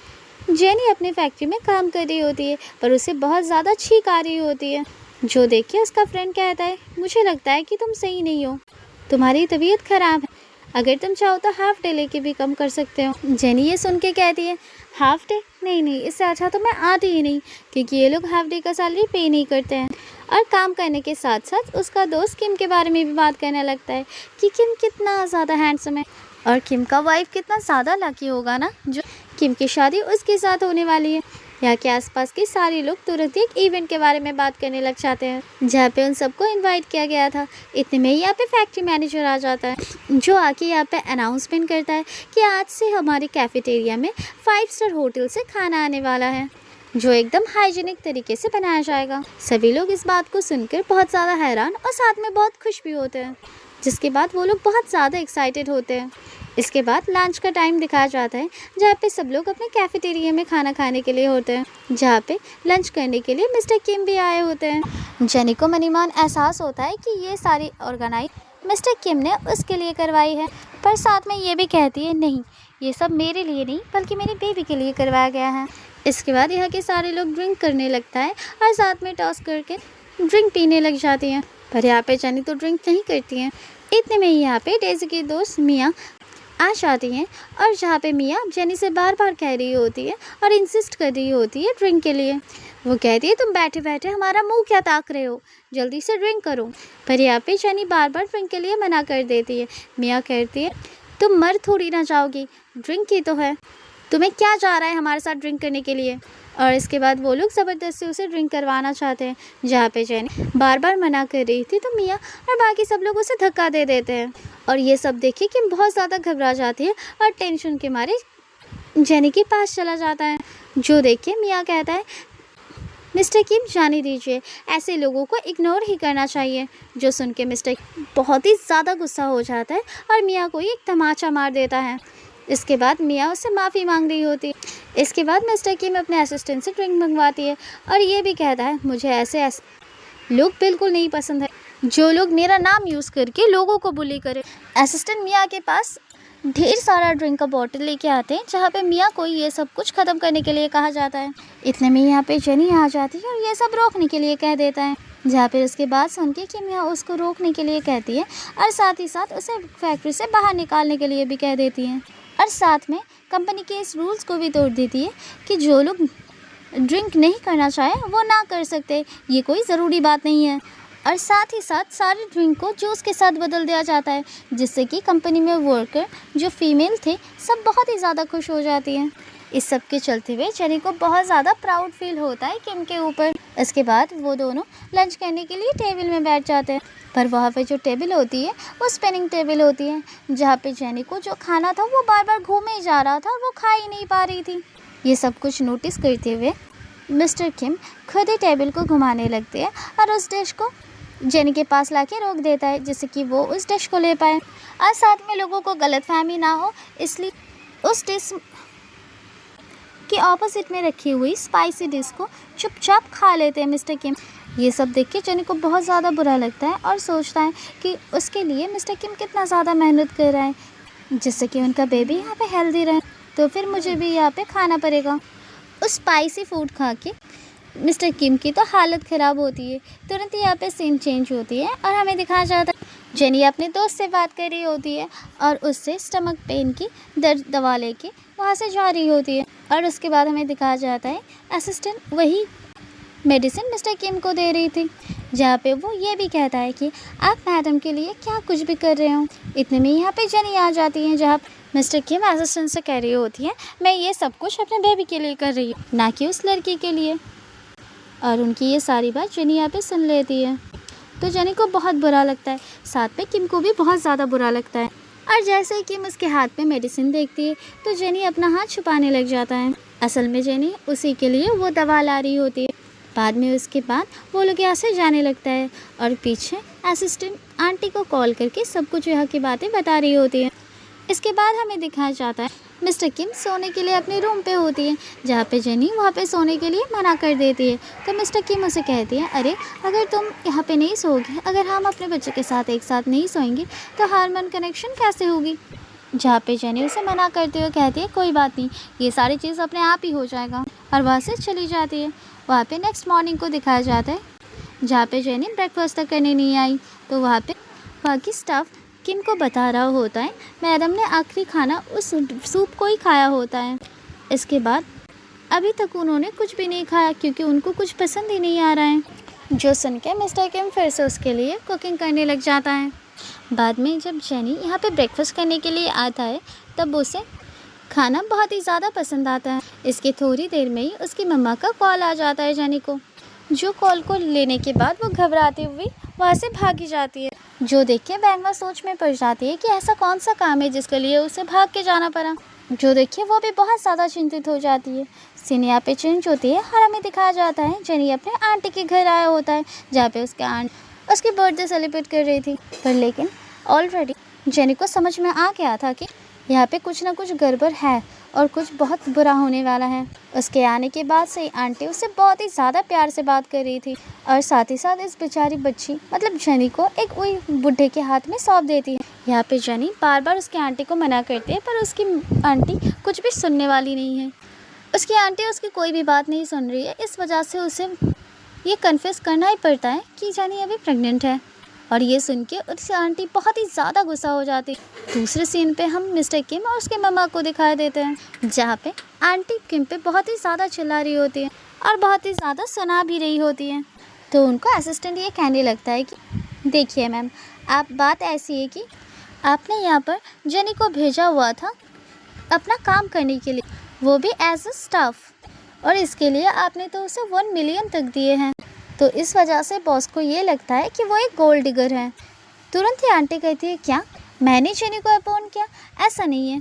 जेनी अपनी फैक्ट्री में काम कर रही होती है, पर उसे बहुत ज़्यादा छींक आ रही होती है, जो देख के उसका फ्रेंड कहता है मुझे लगता है कि तुम सही नहीं हो, तुम्हारी तबीयत ख़राब है, अगर तुम चाहो तो हाफ डे लेके भी कम कर सकते हो। जेनी ये सुन के कहती है हाफ डे? नहीं, इससे अच्छा तो मैं आती ही नहीं, क्योंकि ये लोग हाफ डे का सैलरी पे नहीं करते हैं। और काम करने के साथ साथ उसका दोस्त किम के बारे में भी बात करने लगता है कि किम कितना ज़्यादा हैंडसम है और किम का वाइफ कितना ज़्यादा लकी होगा ना, जो किम की शादी उसके साथ होने वाली है। यहाँ के आसपास के सारे लोग तुरंत एक इवेंट के बारे में बात करने लग जाते हैं जहाँ पे उन सबको इनवाइट किया गया था। इतने में यहाँ पे फैक्ट्री मैनेजर आ जाता है, जो आके यहाँ पे अनाउंसमेंट करता है कि आज से हमारे कैफेटेरिया में 5 स्टार होटल से खाना आने वाला है, जो एकदम हाइजीनिक तरीके से बनाया जाएगा। सभी लोग इस बात को सुनकर बहुत ज़्यादा हैरान और साथ में बहुत खुश भी होते हैं, जिसके बाद वो लोग बहुत ज़्यादा एक्साइटेड होते हैं। इसके बाद लंच का टाइम दिखाया जाता है, जहाँ पे सब लोग अपने कैफेटेरिया में खाना खाने के लिए होते हैं, जहाँ पे लंच करने के लिए मिस्टर किम भी आए होते हैं। जेनी को मनीमान एहसास होता है कि ये सारी ऑर्गेनाइज मिस्टर किम ने उसके लिए करवाई है, पर साथ में ये भी कहती है नहीं, ये सब मेरे लिए नहीं बल्कि मेरी बेबी के लिए करवाया गया है। इसके बाद यहाँ के सारे लोग ड्रिंक करने लगता है और साथ में टॉस करके ड्रिंक पीने लग जाती हैं, पर यहाँ पे जेनी तो ड्रिंक नहीं करती हैं। इतने में ही यहाँ पे डेज़ी की दोस्त मिया आ जाती हैं, और जहाँ पे मिया जेनी से बार बार कह रही होती है और इंसिस्ट कर रही होती है ड्रिंक के लिए। वो कहती है तुम बैठे बैठे हमारा मुंह क्या ताक रहे हो, जल्दी से ड्रिंक करो। पर यहाँ पे जेनी बार बार ड्रिंक के लिए मना कर देती है। मिया कहती है तुम मर थोड़ी ना जाओगी, ड्रिंक की तो है, तुम्हें क्या जा रहा है हमारे साथ ड्रिंक करने के लिए। और इसके बाद वो लोग ज़बरदस्ती उसे ड्रिंक करवाना चाहते हैं, जहाँ पे जेनी बार बार मना कर रही थी तो मिया और बाकी सब लोग उसे धक्का दे देते हैं। और ये सब देखे कि बहुत ज़्यादा घबरा जाती है और टेंशन के मारे जेनी के पास चला जाता है, जो देख के मिया कहता है मिस्टर किम जाने दीजिए, ऐसे लोगों को इग्नोर ही करना चाहिए। जो सुन के मिस्टर बहुत ही ज़्यादा गुस्सा हो जाता है और मिया को एक तमाचा मार देता है। इसके बाद मिया उससे माफ़ी मांग रही होती है। इसके बाद मिस्टर किम अपने असिस्टेंट से ड्रिंक मंगवाती है और ये भी कहता है मुझे ऐसे लोग बिल्कुल नहीं पसंद है जो लोग मेरा नाम यूज़ करके लोगों को बुली करे। असिस्टेंट मिया के पास ढेर सारा ड्रिंक का बॉटल लेके आते हैं, जहाँ पे मिया को ये सब कुछ ख़त्म करने के लिए कहा जाता है। इतने में यहाँ पे जेनी आ जाती है और ये सब रोकने के लिए कह देता है, जहाँ पे उसके बाद सुन के कि मिया उसको रोकने के लिए कहती है और साथ ही साथ उसे फैक्ट्री से बाहर निकालने के लिए भी कह देती है, और साथ में कंपनी के इस रूल्स को भी तोड़ देती है कि जो लोग ड्रिंक नहीं करना चाहे वो ना कर सकते, ये कोई ज़रूरी बात नहीं है। और साथ ही साथ सारे ड्रिंक को जूस के साथ बदल दिया जाता है, जिससे कि कंपनी में वर्कर जो फीमेल थे सब बहुत ही ज़्यादा खुश हो जाती हैं। इस सब के चलते हुए जेनी को बहुत ज़्यादा प्राउड फील होता है किम के ऊपर। इसके बाद वो दोनों लंच करने के लिए टेबल में बैठ जाते हैं, पर वहाँ पे जो टेबल होती है वो स्पिनिंग टेबल होती है, जहाँ पे जेनी को जो खाना था वो बार बार घूमे ही जा रहा था और वो खा ही नहीं पा रही थी। ये सब कुछ नोटिस करते हुए मिस्टर किम खुद ही टेबल को घुमाने लगते हैं और उस डिश को जेनी के पास लाके रोक देता है, जिससे कि वो उस डिश को ले पाए और साथ में लोगों को गलतफहमी ना हो, इसलिए उस डिश के ऑपोजिट में रखी हुई स्पाइसी डिश को चुपचाप खा लेते हैं मिस्टर किम। ये सब देख के जेनी को बहुत ज़्यादा बुरा लगता है और सोचता है कि उसके लिए मिस्टर किम कितना ज़्यादा मेहनत कर रहा है, जिससे कि उनका बेबी यहाँ पे हेल्दी रहे, तो फिर मुझे भी यहाँ पे खाना पड़ेगा। उस स्पाइसी फूड खा के मिस्टर किम की तो हालत ख़राब होती है। तुरंत यहाँ पे सीन चेंज होती है और हमें दिखाया जाता है जेनी अपने दोस्त से बात कर रही होती है और उससे स्टमक पेन की दर्द दवा लेके वहाँ से जा रही होती है। और उसके बाद हमें दिखाया जाता है असिस्टेंट वही मेडिसिन मिस्टर किम को दे रही थी, जहाँ पे वो ये भी कहता है कि आप मैडम के लिए क्या कुछ भी कर रहे हो। इतने में यहाँ पे जेनी आ जाती है, जहाँ मिस्टर किम असिस्टेंट से कह रही होती है मैं ये सब कुछ अपने बेबी के लिए कर रही हूँ, ना कि उस लड़की के लिए। और उनकी ये सारी बात जेनी यहाँ पे सुन लेती है, तो जेनी को बहुत बुरा लगता है, साथ में किम को भी बहुत ज़्यादा बुरा लगता है। और जैसे ही किम उसके हाथ में मेडिसिन देखती है तो जेनी अपना हाथ छुपाने लग जाता है। असल में जेनी उसी के लिए वो दवा ला रही होती है। बाद में उसके बाद वो लोग यहाँ से जाने लगता है और पीछे असिस्टेंट आंटी को कॉल करके सब कुछ यहाँ की बातें बता रही होती है। इसके बाद हमें दिखाया जाता है मिस्टर किम सोने के लिए अपने रूम पे होती है, जहाँ पे जेनी वहाँ पे सोने के लिए मना कर देती है। तो मिस्टर किम उसे कहती है अरे अगर तुम यहाँ पे नहीं सोओगे, अगर हम अपने बच्चे के साथ एक साथ नहीं सोएंगे तो हार्मोन कनेक्शन कैसे होगी। जहाँ पे जेनी उसे मना करते हुए कहती है कोई बात नहीं, ये सारी चीज़ अपने आप ही हो जाएगा, और वहाँ से चली जाती है। वहाँ पे नेक्स्ट मॉर्निंग को दिखाया जाता है, जहाँ पे जेनी ब्रेकफास्ट तक करने नहीं आई, तो वहाँ पे बाकी स्टाफ किम को बता रहा होता है मैडम ने आखिरी खाना उस सूप को ही खाया होता है। इसके बाद अभी तक उन्होंने कुछ भी नहीं खाया क्योंकि उनको कुछ पसंद ही नहीं आ रहा है, जो सुन के मिस्टर किम फिर से उसके लिए कुकिंग करने लग जाता है। बाद में जब जेनी यहाँ पे ब्रेकफास्ट करने के लिए आता है तब उसे खाना बहुत ही ज़्यादा पसंद आता है। इसके थोड़ी देर में ही उसकी मम्मा का कॉल आ जाता है जेनी को, जो कॉल को लेने के बाद वो घबराती हुई वहाँ से भागी जाती है, जो देख के बैंगवा सोच में पड़ जाती है कि ऐसा कौन सा काम है जिसके लिए उसे भाग के जाना पड़ा। जो देखिए वो भी बहुत ज़्यादा चिंतित हो जाती है। सीन यहाँ पे चेंज होती है और हमें दिखाया जाता है जेनी अपने आंटी के घर आया होता है, जहाँ पे उसके आंट उसकी बर्थडे सेलिब्रेट कर रही थी। पर लेकिन ऑलरेडी जेनी को समझ में आ गया था कि यहाँ पे कुछ ना कुछ गड़बड़ है और कुछ बहुत बुरा होने वाला है। उसके आने के बाद से आंटी उससे बहुत ही ज़्यादा प्यार से बात कर रही थी और साथ ही साथ इस बेचारी बच्ची मतलब जेनी को एक वही बुढ़े के हाथ में सौंप देती है। यहाँ पे जेनी बार बार उसकी आंटी को मना करती है, पर उसकी आंटी कुछ भी सुनने वाली नहीं है। उसकी आंटी उसकी कोई भी बात नहीं सुन रही है, इस वजह से उसे ये कन्फेस करना ही पड़ता है कि जेनी अभी प्रेग्नेंट है। और ये सुन के उसकी आंटी बहुत ही ज़्यादा गुस्सा हो जाती है। दूसरे सीन पे हम मिस्टर किम और उसके मम्मा को दिखाई देते हैं, जहाँ पे आंटी किम पे बहुत ही ज़्यादा चिल्ला रही होती है और बहुत ही ज़्यादा सुना भी रही होती है। तो उनको असिस्टेंट ये कहने लगता है कि देखिए मैम, आप बात ऐसी है कि आपने यहाँ पर जेनी को भेजा हुआ था अपना काम करने के लिए, वो भी एज अ स्टाफ, और इसके लिए आपने तो उसे 1 मिलियन तक दिए हैं। तो इस वजह से बॉस को ये लगता है कि वो एक गोल्ड डिगर है। तुरंत ही आंटी कहती है क्या मैंने जेनी को अपॉइंट किया? ऐसा नहीं है।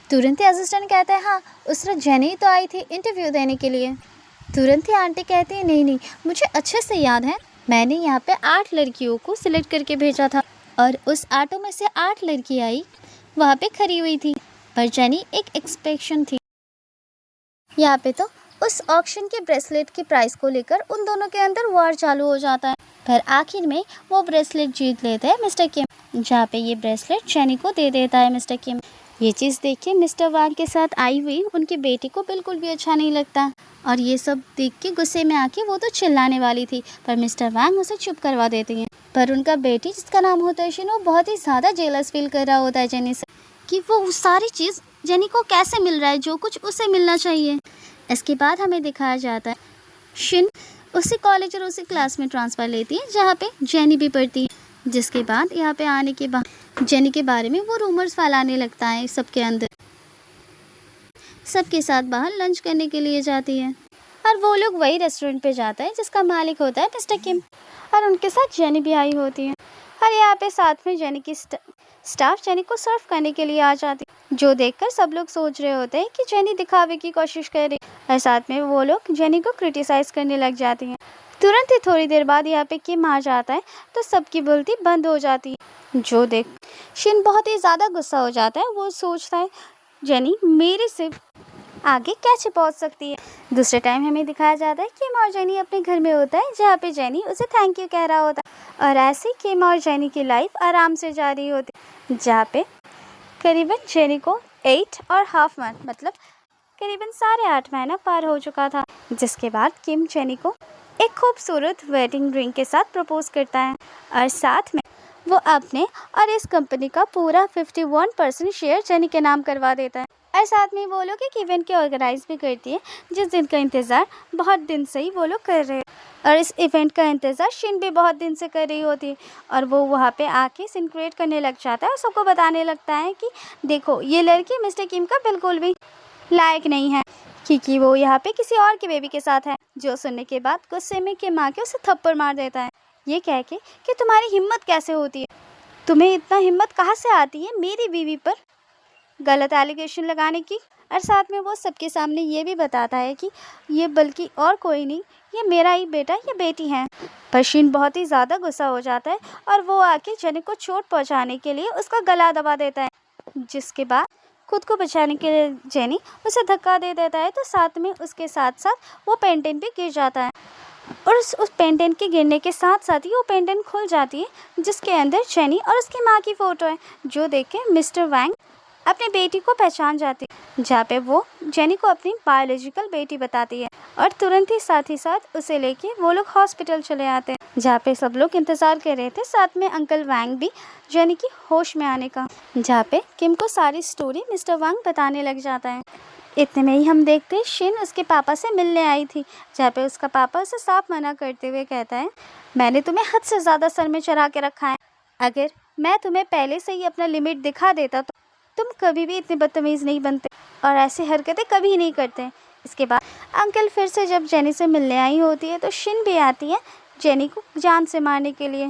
तुरंत ही असिस्टेंट कहता है हाँ, उस तरह जेनी तो आई थी इंटरव्यू देने के लिए। तुरंत ही आंटी कहती है नहीं, मुझे अच्छे से याद है, मैंने यहाँ पे 8 लड़कियों को सिलेक्ट करके भेजा था और उस 8 में से 8 लड़की आई वहाँ पे खड़ी हुई थी, पर जेनी एक एक्सपेक्शन थी। यहाँ पे तो उस ऑक्शन के ब्रेसलेट की प्राइस को लेकर उन दोनों के अंदर वार चालू हो जाता है, पर आखिर में वो ब्रेसलेट जीत लेते हैं मिस्टर किम, जहाँ पे ये ब्रेसलेट जेनी को दे देता है मिस्टर किम। ये चीज़ देख के मिस्टर वांग के साथ आई हुई उनकी बेटी को बिल्कुल भी अच्छा नहीं लगता, और ये सब देख के गुस्से में आके वो तो चिल्लाने वाली थी, पर मिस्टर वांग उसे चुप करवा देती हैं। पर उनका बेटी जिसका नाम होता है शिन, वो बहुत ही ज़्यादा जेलस फील कर रहा होता है जेनी से कि वो सारी चीज़ जेनी को कैसे मिल रहा है जो कुछ उसे मिलना चाहिए। इसके बाद हमें दिखाया जाता है शिन उसी कॉलेज और उसी क्लास में ट्रांसफ़र लेती है जहाँ पे जेनी भी पढ़ती है। जिसके बाद यहाँ पे आने के बाद जेनी के बारे में वो रूमर्स फैलाने लगता है सबके अंदर। सबके साथ बाहर लंच करने के लिए जाती है और वो लोग वही रेस्टोरेंट पे जाता है जिसका मालिक होता है मिस्टर किम, और उनके साथ जेनी भी आई होती है। और यहाँ पे साथ में जेनी की स्टाफ जेनी को सर्व करने के लिए आ जाती है, जो देखकर सब लोग सोच रहे होते हैं कि जेनी दिखावे की कोशिश कर रही है। और साथ में वो लोग जेनी को क्रिटिसाइज करने लग जाती हैं। तुरंत ही थोड़ी देर बाद यहाँ पे किम आ जाता है तो सबकी बोलती बंद हो जाती है, जो देख शिन बहुत ही ज़्यादा गुस्सा हो जाता है। वो सोचता है जेनी मेरे से आगे कैसे पहुंच सकती है। दूसरे टाइम हमें दिखाया जाता है किम और जेनी अपने घर में होता है जहाँ पे जेनी उसे थैंक यू कह रहा होता है। और ऐसे ही किम और जेनी की लाइफ आराम से जा रही होती है, जहाँ पे करीबन जेनी को 8.5 मंथ मतलब करीबन 8.5 महीना पार हो चुका था। जिसके बाद किम जेनी को एक खूबसूरत वेडिंग रिंग के साथ प्रपोज करता है और साथ में वो अपने और इस कंपनी का पूरा 51% शेयर जेनी के नाम करवा देता है। और साथ में वो लोग एक इवेंट के ऑर्गेनाइज भी करती है जिस दिन का इंतज़ार बहुत दिन से ही वो लोग कर रहे हैं। और इस इवेंट का इंतज़ार शिन भी बहुत दिन से कर रही होती है। और वो वहाँ पे आके सीन क्रिएट करने लग जाता है और सबको बताने लगता है कि देखो ये लड़की मिस्टर किम का बिल्कुल भी लायक नहीं है, क्योंकि वो यहाँ पे किसी और के बेबी के साथ है। जो सुनने के बाद गुस्से में किम आके उसे थप्पड़ मार देता है, ये कह के कि तुम्हारी हिम्मत कैसे होती है, तुम्हें इतना हिम्मत कहाँ से आती है मेरी बीवी पर गलत एलिगेशन लगाने की। और साथ में वो सबके सामने ये भी बताता है कि ये बल्कि और कोई नहीं, ये मेरा ही बेटा या बेटी है। पर शिन बहुत ही ज़्यादा गुस्सा हो जाता है और वो आके जेनी को चोट पहुंचाने के लिए उसका गला दबा देता है। जिसके बाद खुद को बचाने के लिए जेनी उसे धक्का दे देता है, तो साथ में उसके साथ साथ वो पेंटिंग भी गिर जाता है। और उस पेंडेंट के गिरने के साथ साथ ही वो पेंडेंट खुल जाती है जिसके अंदर जेनी और उसकी माँ की फ़ोटो है, जो देख के मिस्टर वैंग अपनी बेटी को पहचान जाती है, जहाँ पे वो जेनी को अपनी बायोलॉजिकल बेटी बताती है। और तुरंत ही साथ उसे लेके वो लोग हॉस्पिटल चले आते हैं, जहाँ पे सब लोग इंतज़ार कर रहे थे, साथ में अंकल वैंग भी जेनी की होश में आने का, जहाँ पे किम को सारी स्टोरी मिस्टर वैंग बताने लग जाता है। इतने में ही हम देखते हैं शिन उसके पापा से मिलने आई थी, जहाँ पे उसका पापा उसे साफ मना करते हुए कहता है मैंने तुम्हें हद से ज़्यादा सर में चढ़ा के रखा है, अगर मैं तुम्हें पहले से ही अपना लिमिट दिखा देता तो तुम कभी भी इतने बदतमीज़ नहीं बनते और ऐसी हरकतें कभी नहीं करते। इसके बाद अंकल फिर से जब जेनी से मिलने आई होती है तो शिन भी आती है जेनी को जान से मारने के लिए।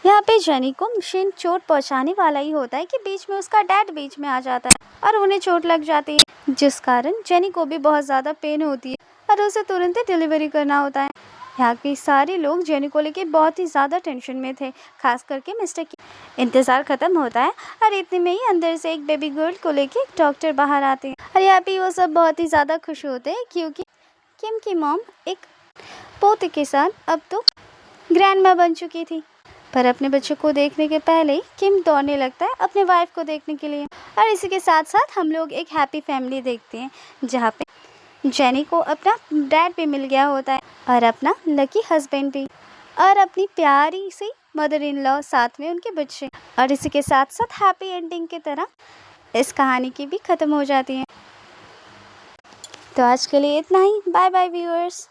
यहाँ पे जेनी को शिन चोट पहुँचाने वाला ही होता है कि बीच में उसका डैड बीच में आ जाता है और उन्हें चोट लग जाती है, जिस कारण जेनी को भी बहुत ज़्यादा पेन होती है और उसे तुरंत ही डिलीवरी करना होता है। यहाँ के सारे लोग जेनी को लेके बहुत ही ज़्यादा टेंशन में थे, खास करके मिस्टर की। इंतज़ार ख़त्म होता है और इतने में ही अंदर से एक बेबी गर्ल को लेके एक डॉक्टर बाहर आते हैं और यहाँ पे वो सब बहुत ही ज़्यादा खुश होते हैं, क्योंकि किम की मॉम एक पोते के साथ अब तो ग्रैंडमा बन चुकी थी। पर अपने बच्चों को देखने के पहले ही किम दौड़ने लगता है अपने वाइफ को देखने के लिए। और इसी के साथ साथ हम लोग एक हैप्पी फैमिली देखते हैं, जहाँ पे जेनी को अपना डैड भी मिल गया होता है और अपना लकी हस्बैंड भी और अपनी प्यारी सी मदर इन लॉ, साथ में उनके बच्चे। और इसी के साथ साथ हैप्पी एंडिंग की तरह इस कहानी की भी ख़त्म हो जाती है। तो आज के लिए इतना ही। Bye bye viewers.